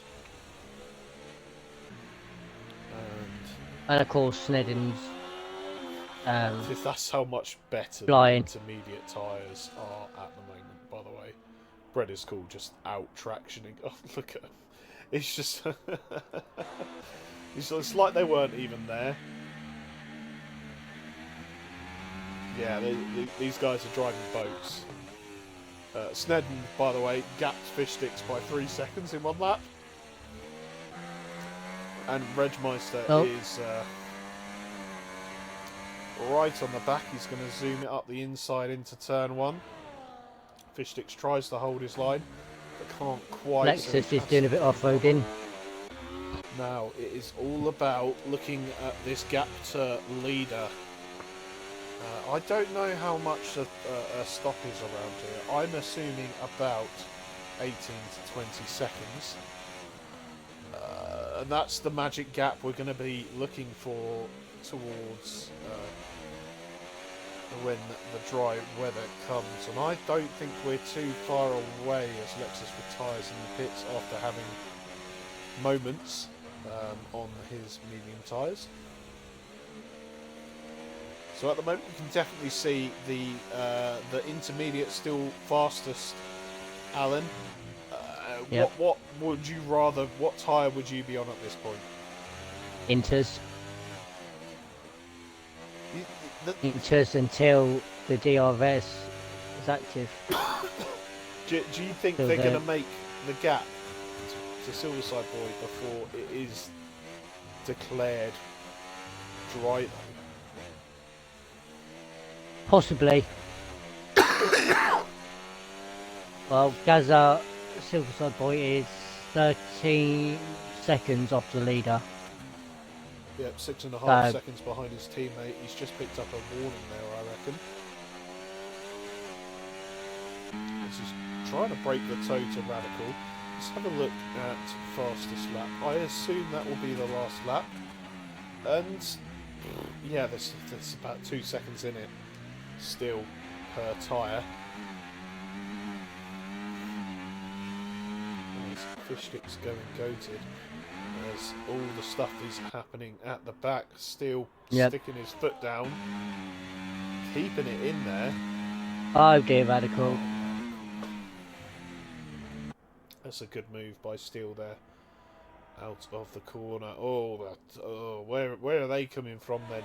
And of course, Snedden's That's how much better flying. the intermediate tyres are at the moment, by the way. Bread is cool, just out tractioning. Oh, look at him. It's just... it's like they weren't even there. Yeah, these guys are driving boats. Snedden, by the way, gapped Fish Sticks by 3 seconds in one lap. And Regmeister is right on the back. He's going to zoom it up the inside into turn 1. Fish Sticks tries to hold his line, but can't quite. Lexus is doing a bit off-roading. Now, it is all about looking at this gap to leader. I don't know how much a stop is around here. I'm assuming about 18 to 20 seconds. And that's the magic gap we're going to be looking for towards when the dry weather comes. And I don't think we're too far away as Lexus retires in the pits after having moments on his medium tyres. So at the moment you can definitely see the intermediate still fastest, Alan. Yep. What would you rather? What tyre would you be on at this point? Inters. Inters until the DRS is active. Do you think they're going to make the gap to Silverside Boy before it is declared dry? Possibly. Well, Gaza Silverside Boy is 13 seconds off the leader. Yep, 6.5 seconds behind his teammate. He's just picked up a warning there, I reckon. This is trying to break the toe to Radical. Let's have a look at fastest lap. I assume that will be the last lap. And yeah, there's about 2 seconds in it still per tyre. Fish Sticks going goated as all the stuff is happening at the back, still sticking his foot down, keeping it in there. Oh dear, Radical. That's a good move by Steele there, out of the corner. Oh, where are they coming from then?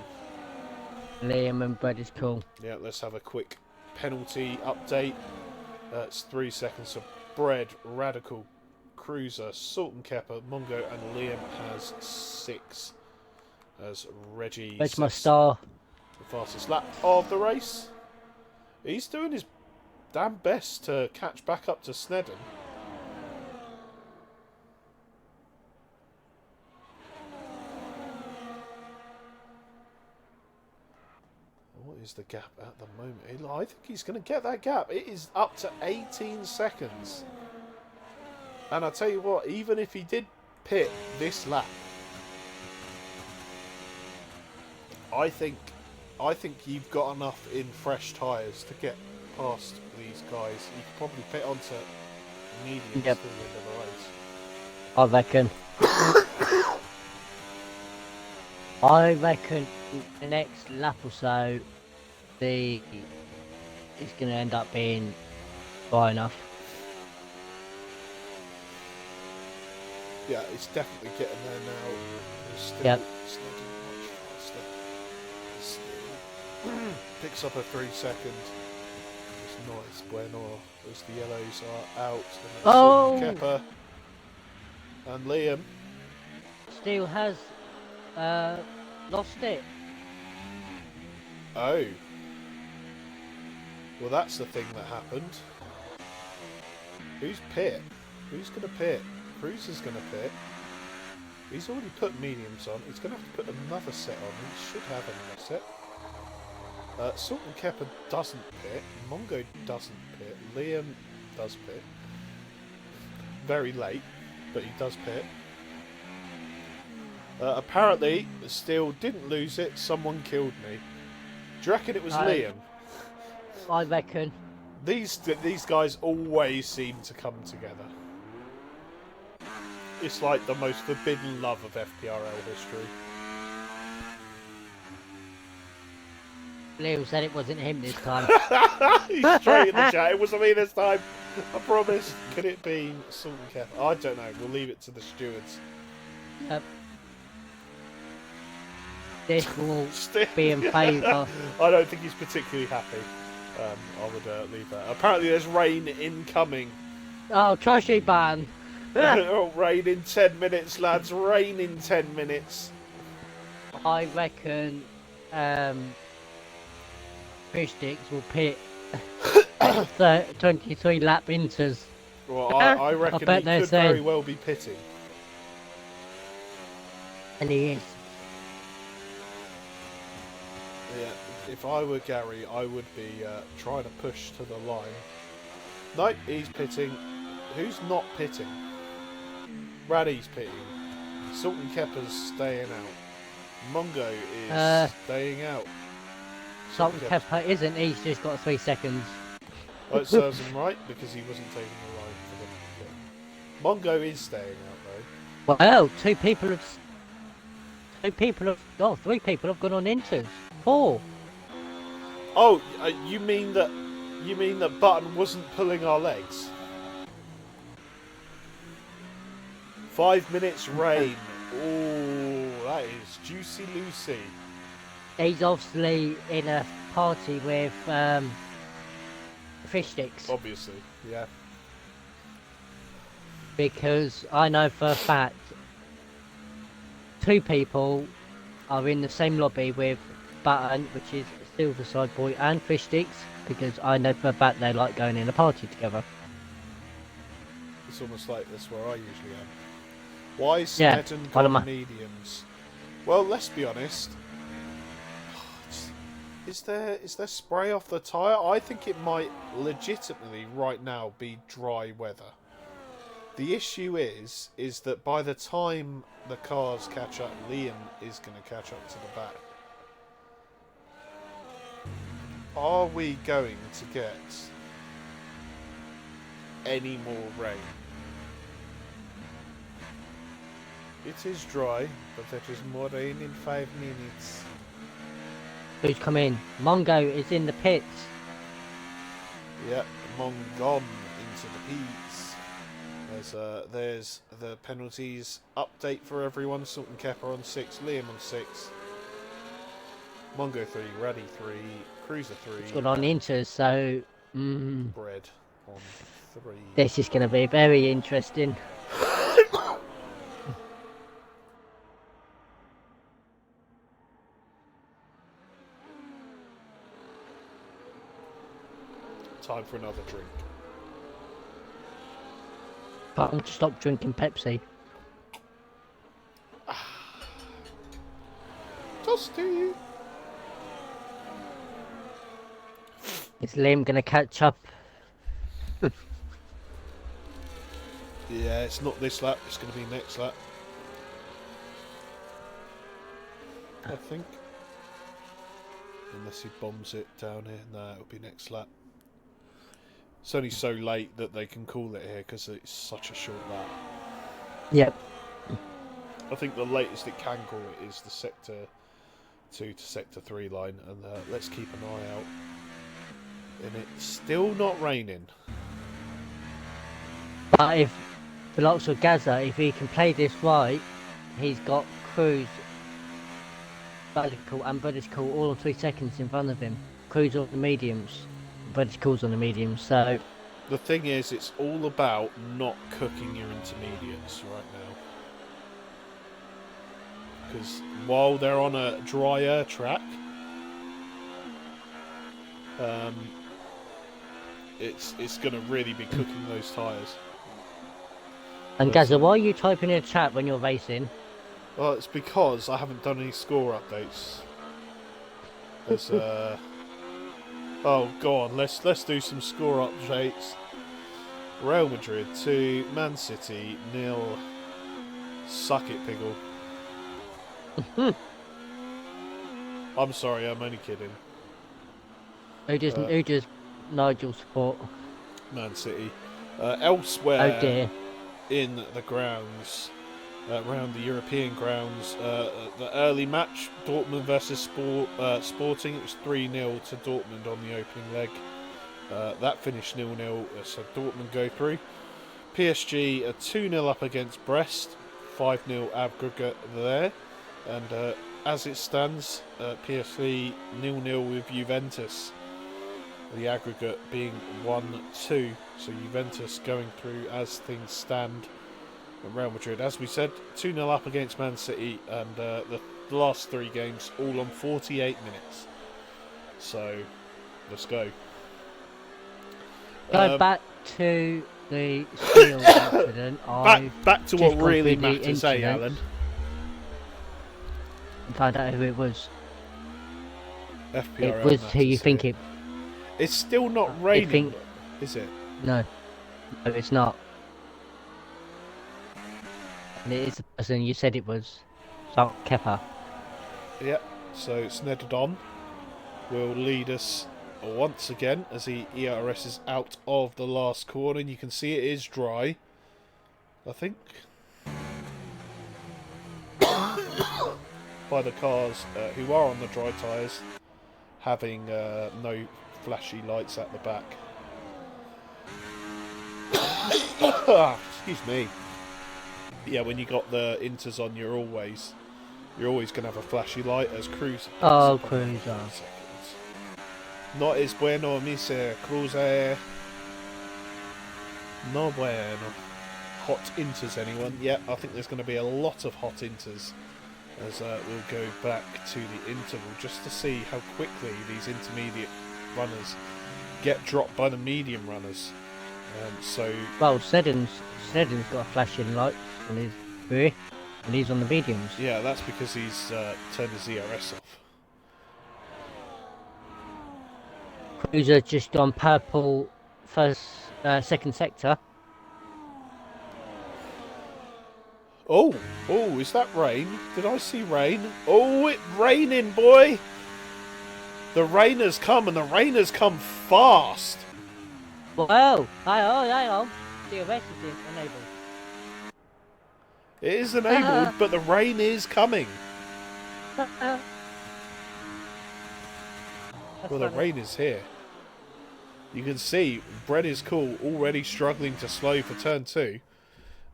Liam and Brad is cool. Yeah, let's have a quick penalty update. It's 3 seconds of Bread, Radical, Cruiser, Salt and Kepper, Mongo, and Liam has 6. As Reggie That's my star. The fastest lap of the race. He's doing his damn best to catch back up to Snedden. What is the gap at the moment? I think he's going to get that gap. It is up to 18 seconds. And I tell you what, even if he did pit this lap, I think you've got enough in fresh tyres to get past these guys. You could probably pit onto mediums till the end of the race. I reckon. I reckon the next lap or so, it's going to end up being dry enough. Yeah, it's definitely getting there now. Still yep. Much faster. Picks up a 3 second. It's nice, bueno. As the yellows are out. And Kepper and Liam. Steele has lost it. Oh. Well, that's the thing that happened. Who's pit? Who's going to pit? Cruz is going to pit. He's already put mediums on. He's going to have to put another set on. He should have another set. Salt and Kepper doesn't pit. Mongo doesn't pit. Liam does pit. very late, but he does pit. Apparently, still didn't lose it. Someone killed me. Do you reckon it was Liam? I reckon. These guys always seem to come together. It's like the most forbidden love of FPRL history. Liam said it wasn't him this time. He's straight in the chat. It wasn't me this time. I promise. Could it be Salt and Kev? I don't know. We'll leave it to the stewards. Yep. This will be in favour. I don't think he's particularly happy. I would leave that. Apparently there's rain incoming. Oh, trashy ban. Oh, rain in 10 minutes, lads. Rain in 10 minutes. I reckon Fish Sticks will pit 23 lap inters. Well, I reckon he could very well be pitting. And he is. Yeah, if I were Gary, I would be trying to push to the line. No, he's pitting. Who's not pitting? Raddy's pitting. Salt and Kepper's staying out. Mongo is staying out. Salt and Kepper isn't, he's just got 3 seconds. Well, it serves him right because he wasn't taking the line for them. Mongo is staying out though. Well, 3 people have gone on inters. 4. Oh, you mean that Button wasn't pulling our legs? 5 minutes rain. Oh, that is juicy Lucy. He's obviously in a party with Fish Sticks. Obviously, yeah. Because I know for a fact 2 people are in the same lobby with Button, which is Silver Side Boy, and Fish Sticks, because I know for a fact they like going in a party together. It's almost like that's where I usually am. Why Snedden got mediums? Well, let's be honest. Is there spray off the tyre? I think it might legitimately right now be dry weather. The issue is that by the time the cars catch up, Liam is going to catch up to the back. Are we going to get any more rain? It is dry, but there is more rain in 5 minutes. Who's come in? Mongo is in the pits. Yep, Mongon into the pits. There's the penalties update for everyone. Salt and Kepper on 6, Liam on 6, Mongo 3, Raddy 3, Cruiser 3. It's got on inters, so Bread on 3. This is going to be very interesting. Time for another drink. Can't stop drinking Pepsi. Toss to you. Is Liam going to catch up? Yeah, it's not this lap. It's going to be next lap. I think. Unless he bombs it down here. No, it'll be next lap. It's only so late that they can call it here because it's such a short lap. Yep. I think the latest it can call it is the Sector 2 to Sector 3 line. And let's keep an eye out. And it's still not raining. But if the likes of Gaza, if he can play this right, he's got Cruz, Vertical and Vertical all on 3 seconds in front of him. Cruz on the mediums, Vertical's on the mediums, so... The thing is, it's all about not cooking your intermediates right now. Because while they're on a drier track, it's going to really be cooking those tyres. And Gaza, why are you typing in a chat when you're racing? Well, it's because I haven't done any score updates. There's oh, go on, let's do some score updates. Real Madrid 2, Man City 0. Suck it, Piggle. I'm sorry, I'm only kidding. Who does Nigel support? Man City. Oh Elsewhere dear. in the grounds, around the European grounds, the early match, Dortmund versus Sporting, it was 3-0 to Dortmund on the opening leg. That finished 0-0, so Dortmund go through. PSG are 2-0 up against Brest, 5-0 aggregate there. And as it stands, PSV 0-0 with Juventus. The aggregate being 1-2, so Juventus going through as things stand. And Real Madrid, as we said, 2-0 up against Man City, and the last 3 games all on 48 minutes. So, let's go. Going back to the steel incident, Back to what really matters, eh, Alan? And found out who it was. FPRL It was who you think it. It's still not raining, is it? No, it's not. And it is the person you said it was. So Kepa. Yep. So Snedden will lead us once again as the ERS is out of the last corner. And you can see it is dry, I think, by the cars who are on the dry tyres having no flashy lights at the back. Excuse me. Yeah, when you got the Inters on, you're always going to have a flashy light as Cruz. Oh, Cruiser. Not es bueno, Mr. Cruiser. No bueno. Hot Inters, anyone? Yeah, I think there's going to be a lot of hot Inters as we'll go back to the interval just to see how quickly these intermediate runners get dropped by the medium runners. Well, Snedden's got flashing lights on his rear, and he's on the mediums. Yeah, that's because he's turned his ERS off. Cruiser just on purple second sector. Oh, is that rain? Did I see rain? Oh, it's raining, boy! The rain has come, and the rain has come fast! Well, hang on. DRS is enabled. It is enabled, but the rain is coming. Well, the rain is here. You can see Brett is cool, already struggling to slow for turn 2,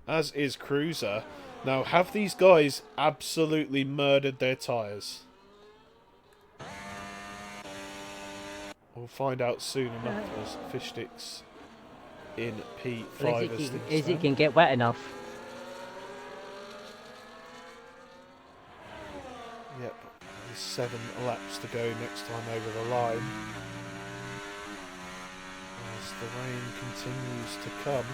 as is Cruiser. Now, have these guys absolutely murdered their tyres? We'll find out soon enough as Fish Sticks in P5. Is it can get wet enough? Yep, there's 7 laps to go next time over the line. As the rain continues to come,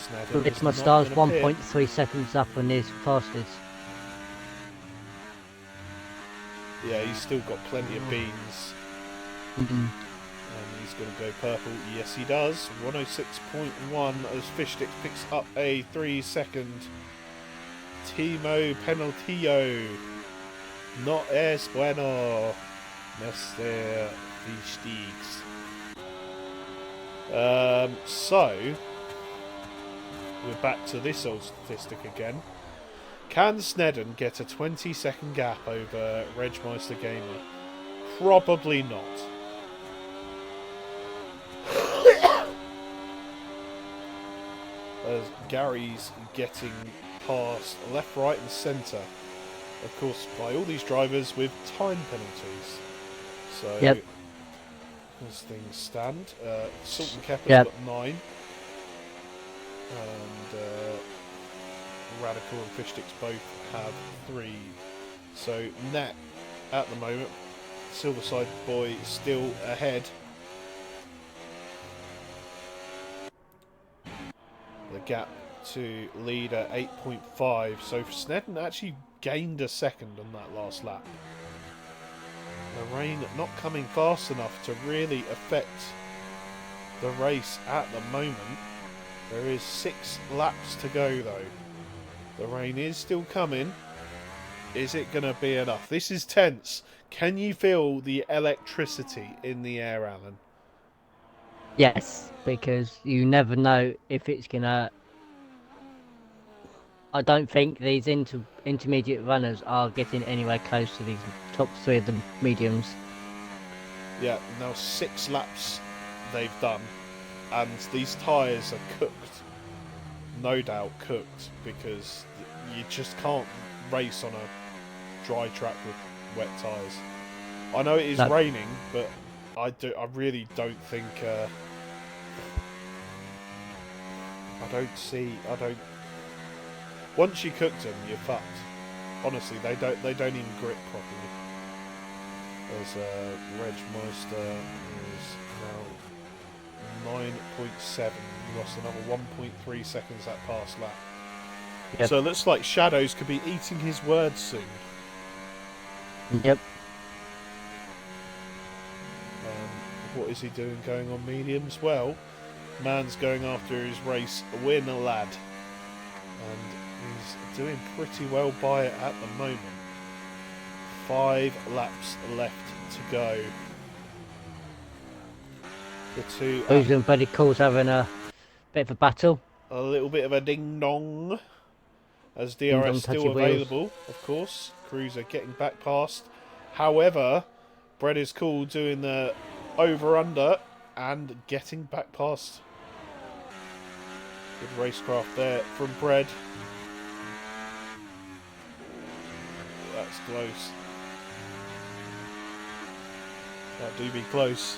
Snedden It's my stars 1.3 seconds up on his fastest. Yeah, he's still got plenty of beans. And he's going to go purple. Yes, he does. 106.1 as Fish Sticks picks up a 3-second Timo Penaltillo. Not es bueno, Mr. Fish Sticks. So, we're back to this old statistic again. Can Snedden get a 20-second gap over Regmeister Gamer? Probably not. As Gary's getting past left, right and centre. Of course, by all these drivers with time penalties. So, yep. As things stand, Salt and Kepper's yep. got 9. And Radical and Fish Sticks both have 3. So net at the moment, Silverside Boy still ahead. The gap to leader 8.5. So Snedden actually gained a second on that last lap. The rain not coming fast enough to really affect the race at the moment. There is 6 laps to go though. The rain is still coming. Is it going to be enough? This is tense. Can you feel the electricity in the air, Alan? Yes, because you never know if it's gonna. I don't think these intermediate runners are getting anywhere close to these top 3 of the mediums. Yeah, now 6 laps they've done, and these tyres are cooked. No doubt cooked, because you just can't race on a dry track with wet tyres. I know it is raining, but I really don't think. I don't. Once you cook them, you're fucked. Honestly, they don't even grip properly. There's Reg Meister is now 9.7. He lost another 1.3 seconds that past lap. Yep. So it looks like Shadows could be eating his words soon. Yep. What is he doing going on mediums? Well, man's going after his race win, a lad. And he's doing pretty well by it at the moment. 5 laps left to go. The two... Cruiser and Buddy Cool's having a bit of a battle. A little bit of a ding-dong. As DRS still available, of course. Cruiser getting back past. However, Brett is cool doing the over-under and getting back past. Good racecraft there from Brett. That's close. That do be close.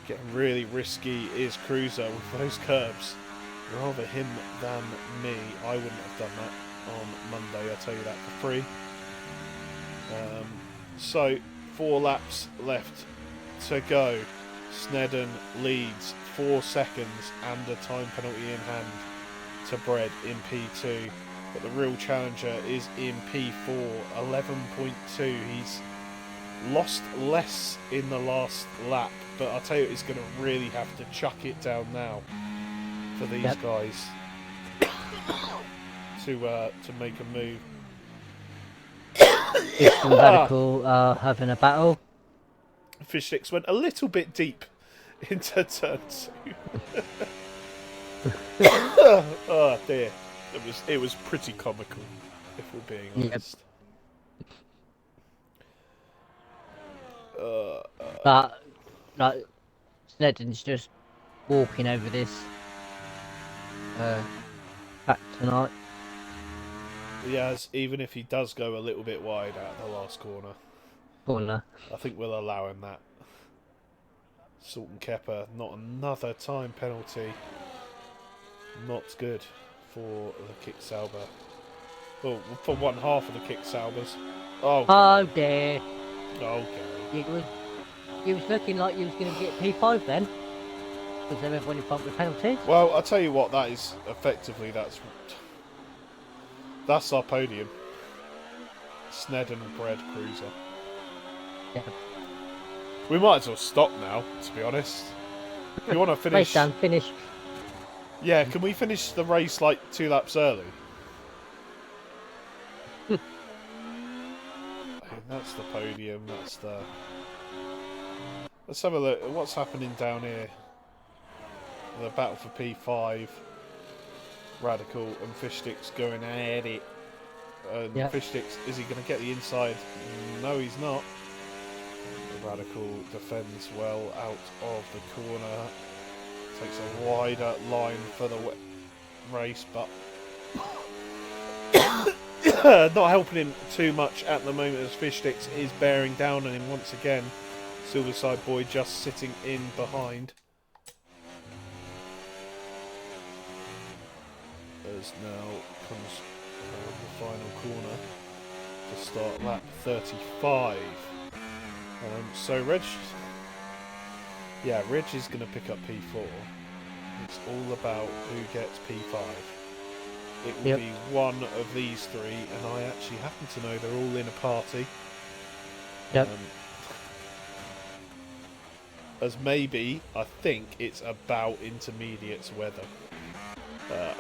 Getting really risky is Cruiser with those curbs. Rather him than me. I wouldn't have done that on Monday, I'll tell you that for free. So, 4 laps left to go. Snedden leads 4 seconds and a time penalty in hand to Brett in P2. But the real challenger is in P4, 11.2. He's lost less in the last lap, but I'll tell you, he's going to really have to chuck it down now for these guys to make a move. It's Radical having a battle. Fish Sticks went a little bit deep into turn 2. Oh dear, it was pretty comical, if we're being honest. But like Snedden's just walking over this track tonight. He has, even if he does go a little bit wide out the last corner. I think we'll allow him that. Sultan Kepper, not another time penalty. Not good for the Kick Sauber. Well, for one half of the Kick Saubers. Oh dear. Okay. He was looking like he was going to get P5 then. Was there everyone in front with penalties? Well, I'll tell you what, that is effectively, that's our podium. Snedden, Brett, Cruiser. Yeah. We might as well stop now, to be honest. If you want to finish... Race done, finish. Yeah, can we finish the race like 2 laps early? That's the podium, that's the... Let's have a look at what's happening down here. The battle for P5. Radical and Fish Sticks going at it. Fish Sticks, is he going to get the inside? No, he's not. Radical defends well out of the corner. Takes a wider line for the race, but not helping him too much at the moment as Fish Sticks is bearing down on him once again. Silverside Boy just sitting in behind. As now comes around the final corner to start lap 35. So Reg is going to pick up P4. It's all about who gets P5. It will be one of these 3, and I actually happen to know they're all in a party. Yep. as maybe, I think, it's about intermediates weather.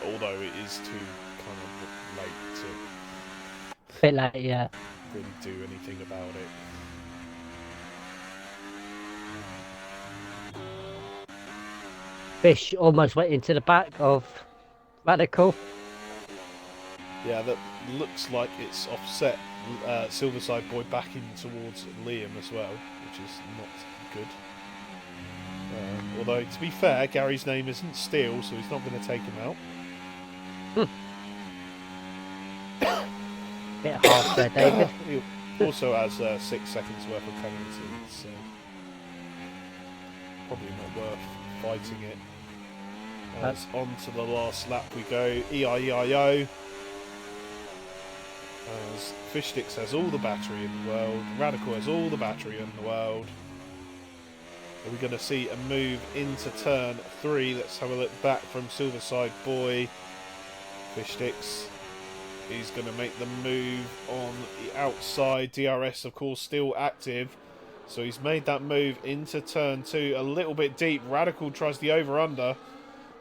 Although it is too kind of late to Bit late, yeah. really do anything about it. Fish almost went into the back of Radical. Yeah, that looks like it's offset Silverside Boy back in towards Liam as well, which is not good. Although, to be fair, Gary's name isn't Steel, so he's not going to take him out. Bit harsh there, David. He also has 6 seconds worth of penalties, so probably not worth fighting it. As on to the last lap we go. E-I-E-I-O. As Fishsticks has all the battery in the world. Radical has all the battery in the world. Are we going to see a move into turn 3? Let's have a look back from Silverside Boy. Fishsticks. He's going to make the move on the outside. DRS, of course, still active. So he's made that move into turn 2. A little bit deep. Radical tries the over-under.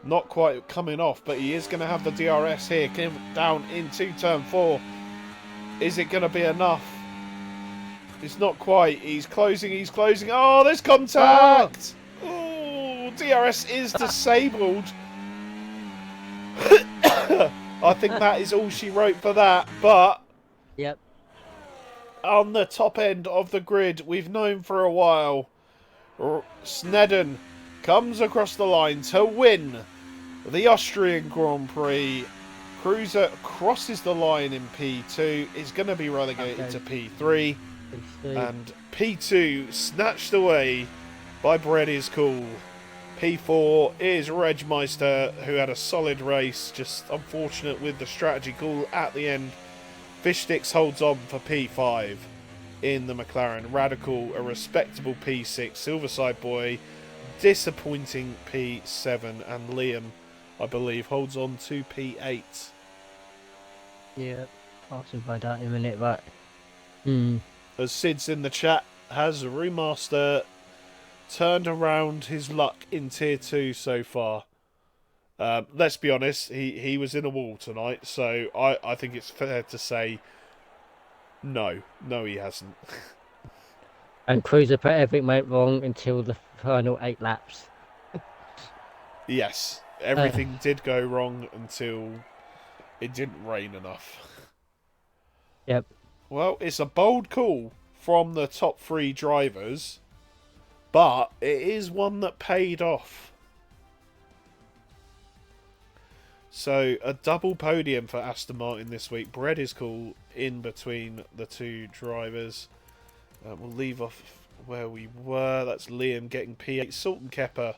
Not quite coming off, but he is going to have the DRS here. Down into turn 4. Is it going to be enough? It's not quite. He's closing. He's closing. Oh, there's contact. Oh, DRS is disabled. I think that is all she wrote for that. But Yep. on the top end of the grid, we've known for a while, Snedden comes across the line to win the Austrian Grand Prix. Cruiser crosses the line in P2, is going to be relegated to P3, and P2 snatched away by Bread is Cool. P4 is Regmeister, who had a solid race, just unfortunate with the strategy call at the end. Fishsticks holds on for P5 in the McLaren. Radical, a respectable P6. Silverside Boy, disappointing P7, and Liam, I believe, holds on to P8. Yeah, I'll see if I don't in a minute, but... As Sid's in the chat, has Remaster turned around his luck in Tier 2 so far? Let's be honest, he was in a wall tonight, so I think it's fair to say no. No, he hasn't. And Cruiser put everything went wrong until the final 8 laps. Yes, everything did go wrong until it didn't rain enough. Yep. Well, it's a bold call from the top 3 drivers, but it is one that paid off. So, a double podium for Aston Martin this week. Bread is cool in between the 2 drivers. We'll leave off where we were. That's Liam getting P8. Salt and Kepper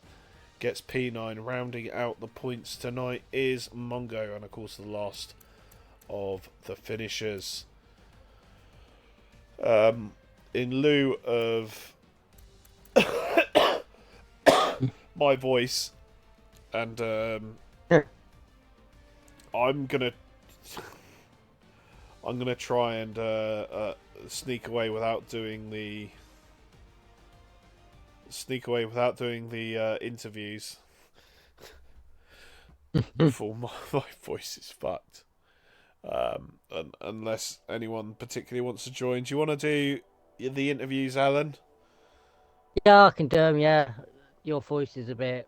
gets P9. Rounding out the points tonight is Mongo, and of course the last of the finishers. In lieu of my voice, and I'm gonna try and sneak away without doing the interviews. Before my voice is fucked. Unless anyone particularly wants to join. Do you want to do the interviews, Alan? Yeah, I can do them, yeah. Your voice is a bit...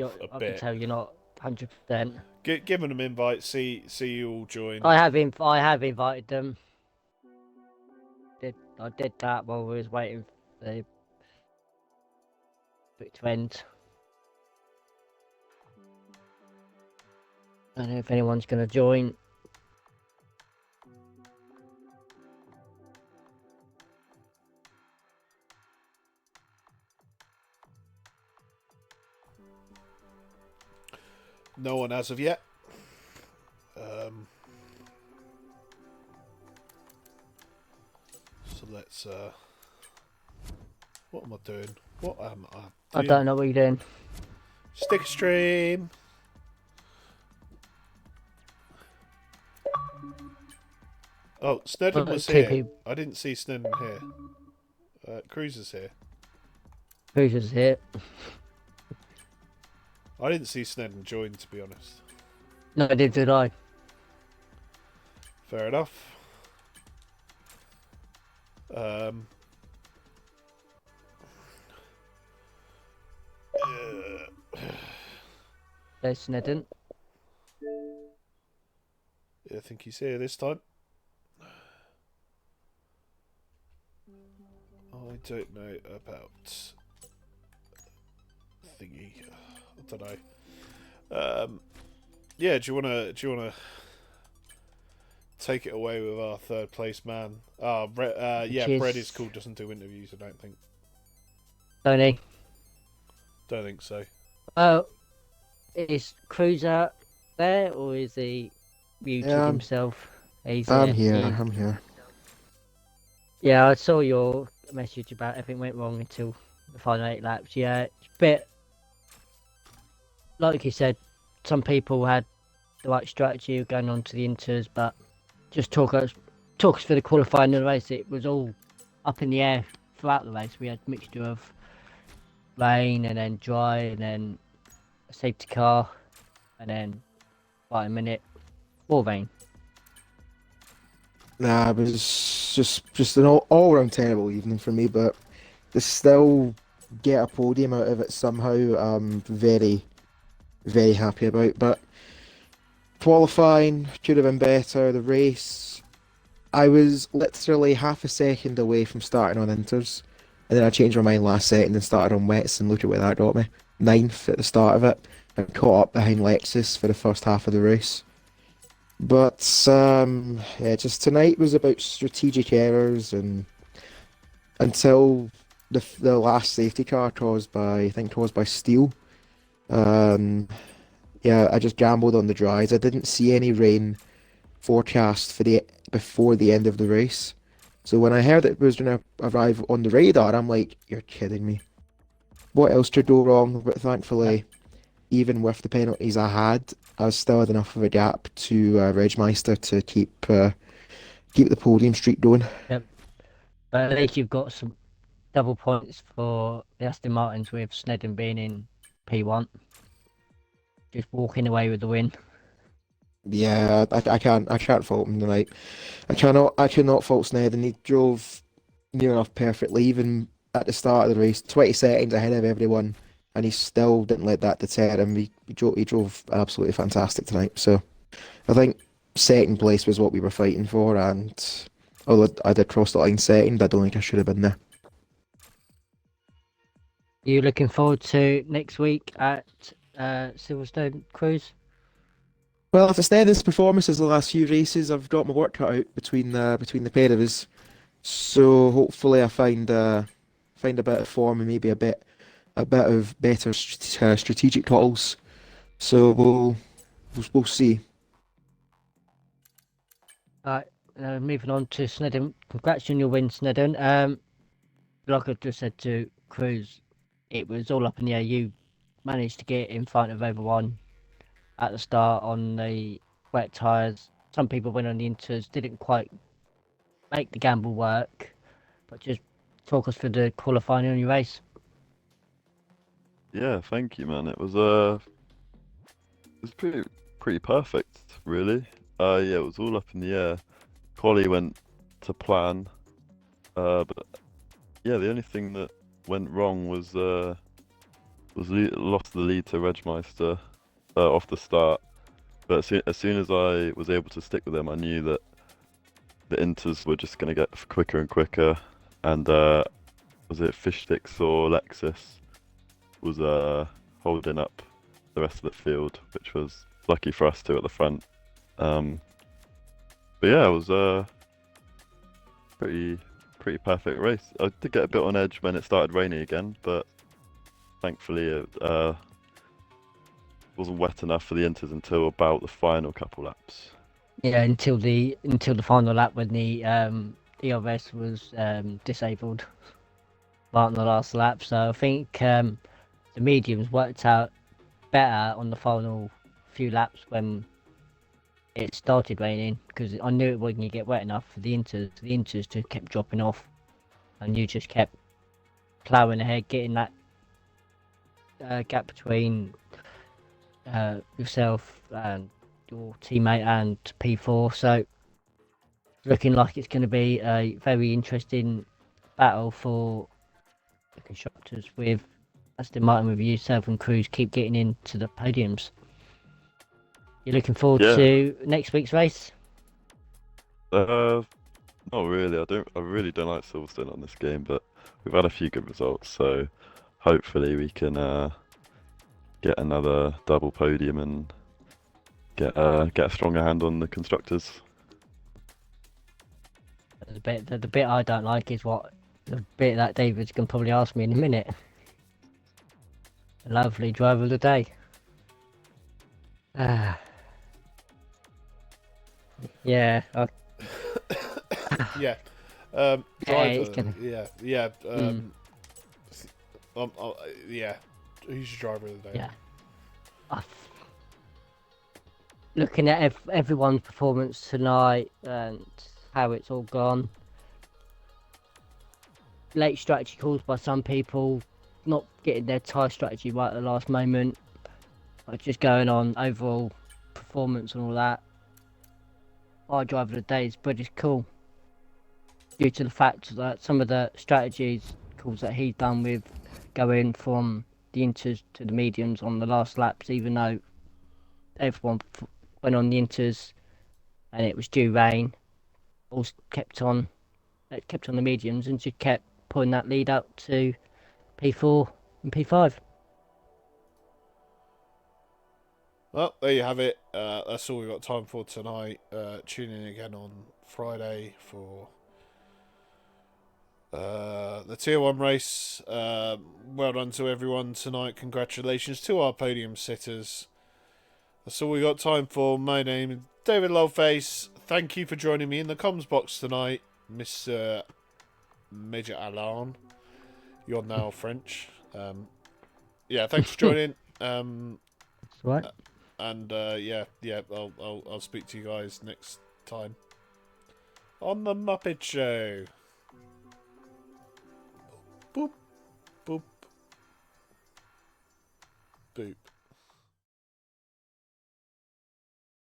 I bit. can tell you're not 100%. Give them an invite, see you all join. I have invited them. I did that while we was waiting for the bit to end. I don't know if anyone's going to join. No one as of yet. So let's... what am I doing? What am I doing? I don't know what you're doing. Stick stream. Oh, Snedden was here. I didn't see Snedden here. Cruiser's here. Cruiser's here. I didn't see Snedden join, to be honest. No, did I? Fair enough. Um, There's Snedden. I think he's here this time. I don't know about thingy. I don't know. Yeah, do you wanna take it away with our third place man? Yeah, Cheers. Brett is cool. Doesn't do interviews. I don't think. Tony. Don't think so. Is Cruiser there or is he muted Yeah, himself? He's I'm here. here. I'm here. Yeah, I saw your message about everything went wrong until the final 8 laps. Yeah, it's a bit like you said. Some people had the right strategy of going on to the inters, but just talk us for the qualifying of the race. It was all up in the air throughout the race. We had a mixture of rain and then dry and then a safety car and then by a minute more rain. Nah, it was just an all round terrible evening for me, but to still get a podium out of it somehow, I'm very, very happy about. But qualifying should have been better. The race, I was literally half a second away from starting on inters, and then I changed my mind last second and started on wets, and look at where that got me. Ninth at the start of it. I caught up behind Lexus for the first half of the race. But yeah, just tonight was about strategic errors, and until the last safety car caused by Steele. Um, yeah, I just gambled on the dries. I didn't see any rain forecast for the before the end of the race. So when I heard it was going to arrive on the radar, I'm like, you're kidding me. What else could go wrong? But thankfully, even with the penalties I still had enough of a gap to Regmeister to keep the podium streak going. Yep. But at least you've got some double points for the Aston Martins with Snedden being in P1. Just walking away with the win. Yeah, I can't fault him tonight. I cannot fault Snedden. He drove near enough perfectly, even at the start of the race, 20 seconds ahead of everyone, and he still didn't let that deter him. He drove absolutely fantastic tonight. So I think second place was what we were fighting for, and although I did cross the line second, I don't think I should have been there. Are you looking forward to next week at Silverstone Cruise? Well, if it's Snedden's performances the last few races, I've got my work cut out between the pair of us. So hopefully I find a bit of form and maybe a bit of better strategic calls. So we'll see. Right, moving on to Snedden. Congrats on your win, Snedden. Like I just said to Cruz, it was all up in the air. You managed to get in front of everyone at the start on the wet tyres. Some people went on the inters, didn't quite make the gamble work, but just talk us through the qualifying on your race. Yeah, thank you, man. It was pretty perfect, really. Yeah, it was all up in the air. Quali went to plan, but yeah, the only thing that went wrong was lost the lead to Regmeister off the start. But as soon as I was able to stick with them, I knew that the inters were just going to get quicker and quicker. And was it Fishsticks or Lexus was holding up the rest of the field, which was lucky for us two at the front. But yeah, it was a pretty perfect race. I did get a bit on edge when it started raining again, but thankfully it wasn't wet enough for the inters until about the final couple laps. Yeah, until the final lap when the ERS was disabled right on the last lap. So I think the mediums worked out better on the final few laps when it started raining, because I knew it wasn't going to get wet enough for the inters. The inters just kept dropping off, and you just kept ploughing ahead, getting that gap between yourself and your teammate and P4. So looking like it's going to be a very interesting battle for the constructors with Aston Martin, with yourself and Cruz keep getting into the podiums. You're looking forward Yeah. to next week's race? Not really. I really don't like Silverstone on this game, but we've had a few good results, so hopefully we can get another double podium and get a stronger hand on the constructors. The bit I don't like is the bit that David's gonna probably ask me in a minute. Lovely driver of the day. Yeah. Yeah. Yeah, it's Driver. gonna. Yeah. Mm, Yeah. Who's your driver of the day? yeah. I Looking at everyone's performance tonight and how it's all gone. Late strategy calls by some people, not getting their tyre strategy right at the last moment. Like just going on overall performance and all that. Our driver of the day is British Cool, due to the fact that some of the strategies calls that he's done with going from the inters to the mediums on the last laps, even though everyone went on the inters and it was due rain, all kept on the mediums and just kept pulling that lead up to P4 and P5. Well, there you have it. That's all we've got time for tonight. Tune in again on Friday for the Tier 1 race. Well done to everyone tonight. Congratulations to our podium sitters. That's all we got time for. My name is David Lowface. Thank you for joining me in the comms box tonight, Miss Major Alain. You're now French. Yeah, thanks for joining. That's right. And yeah, I'll speak to you guys next time on the Muppet Show. Boop, boop, boop.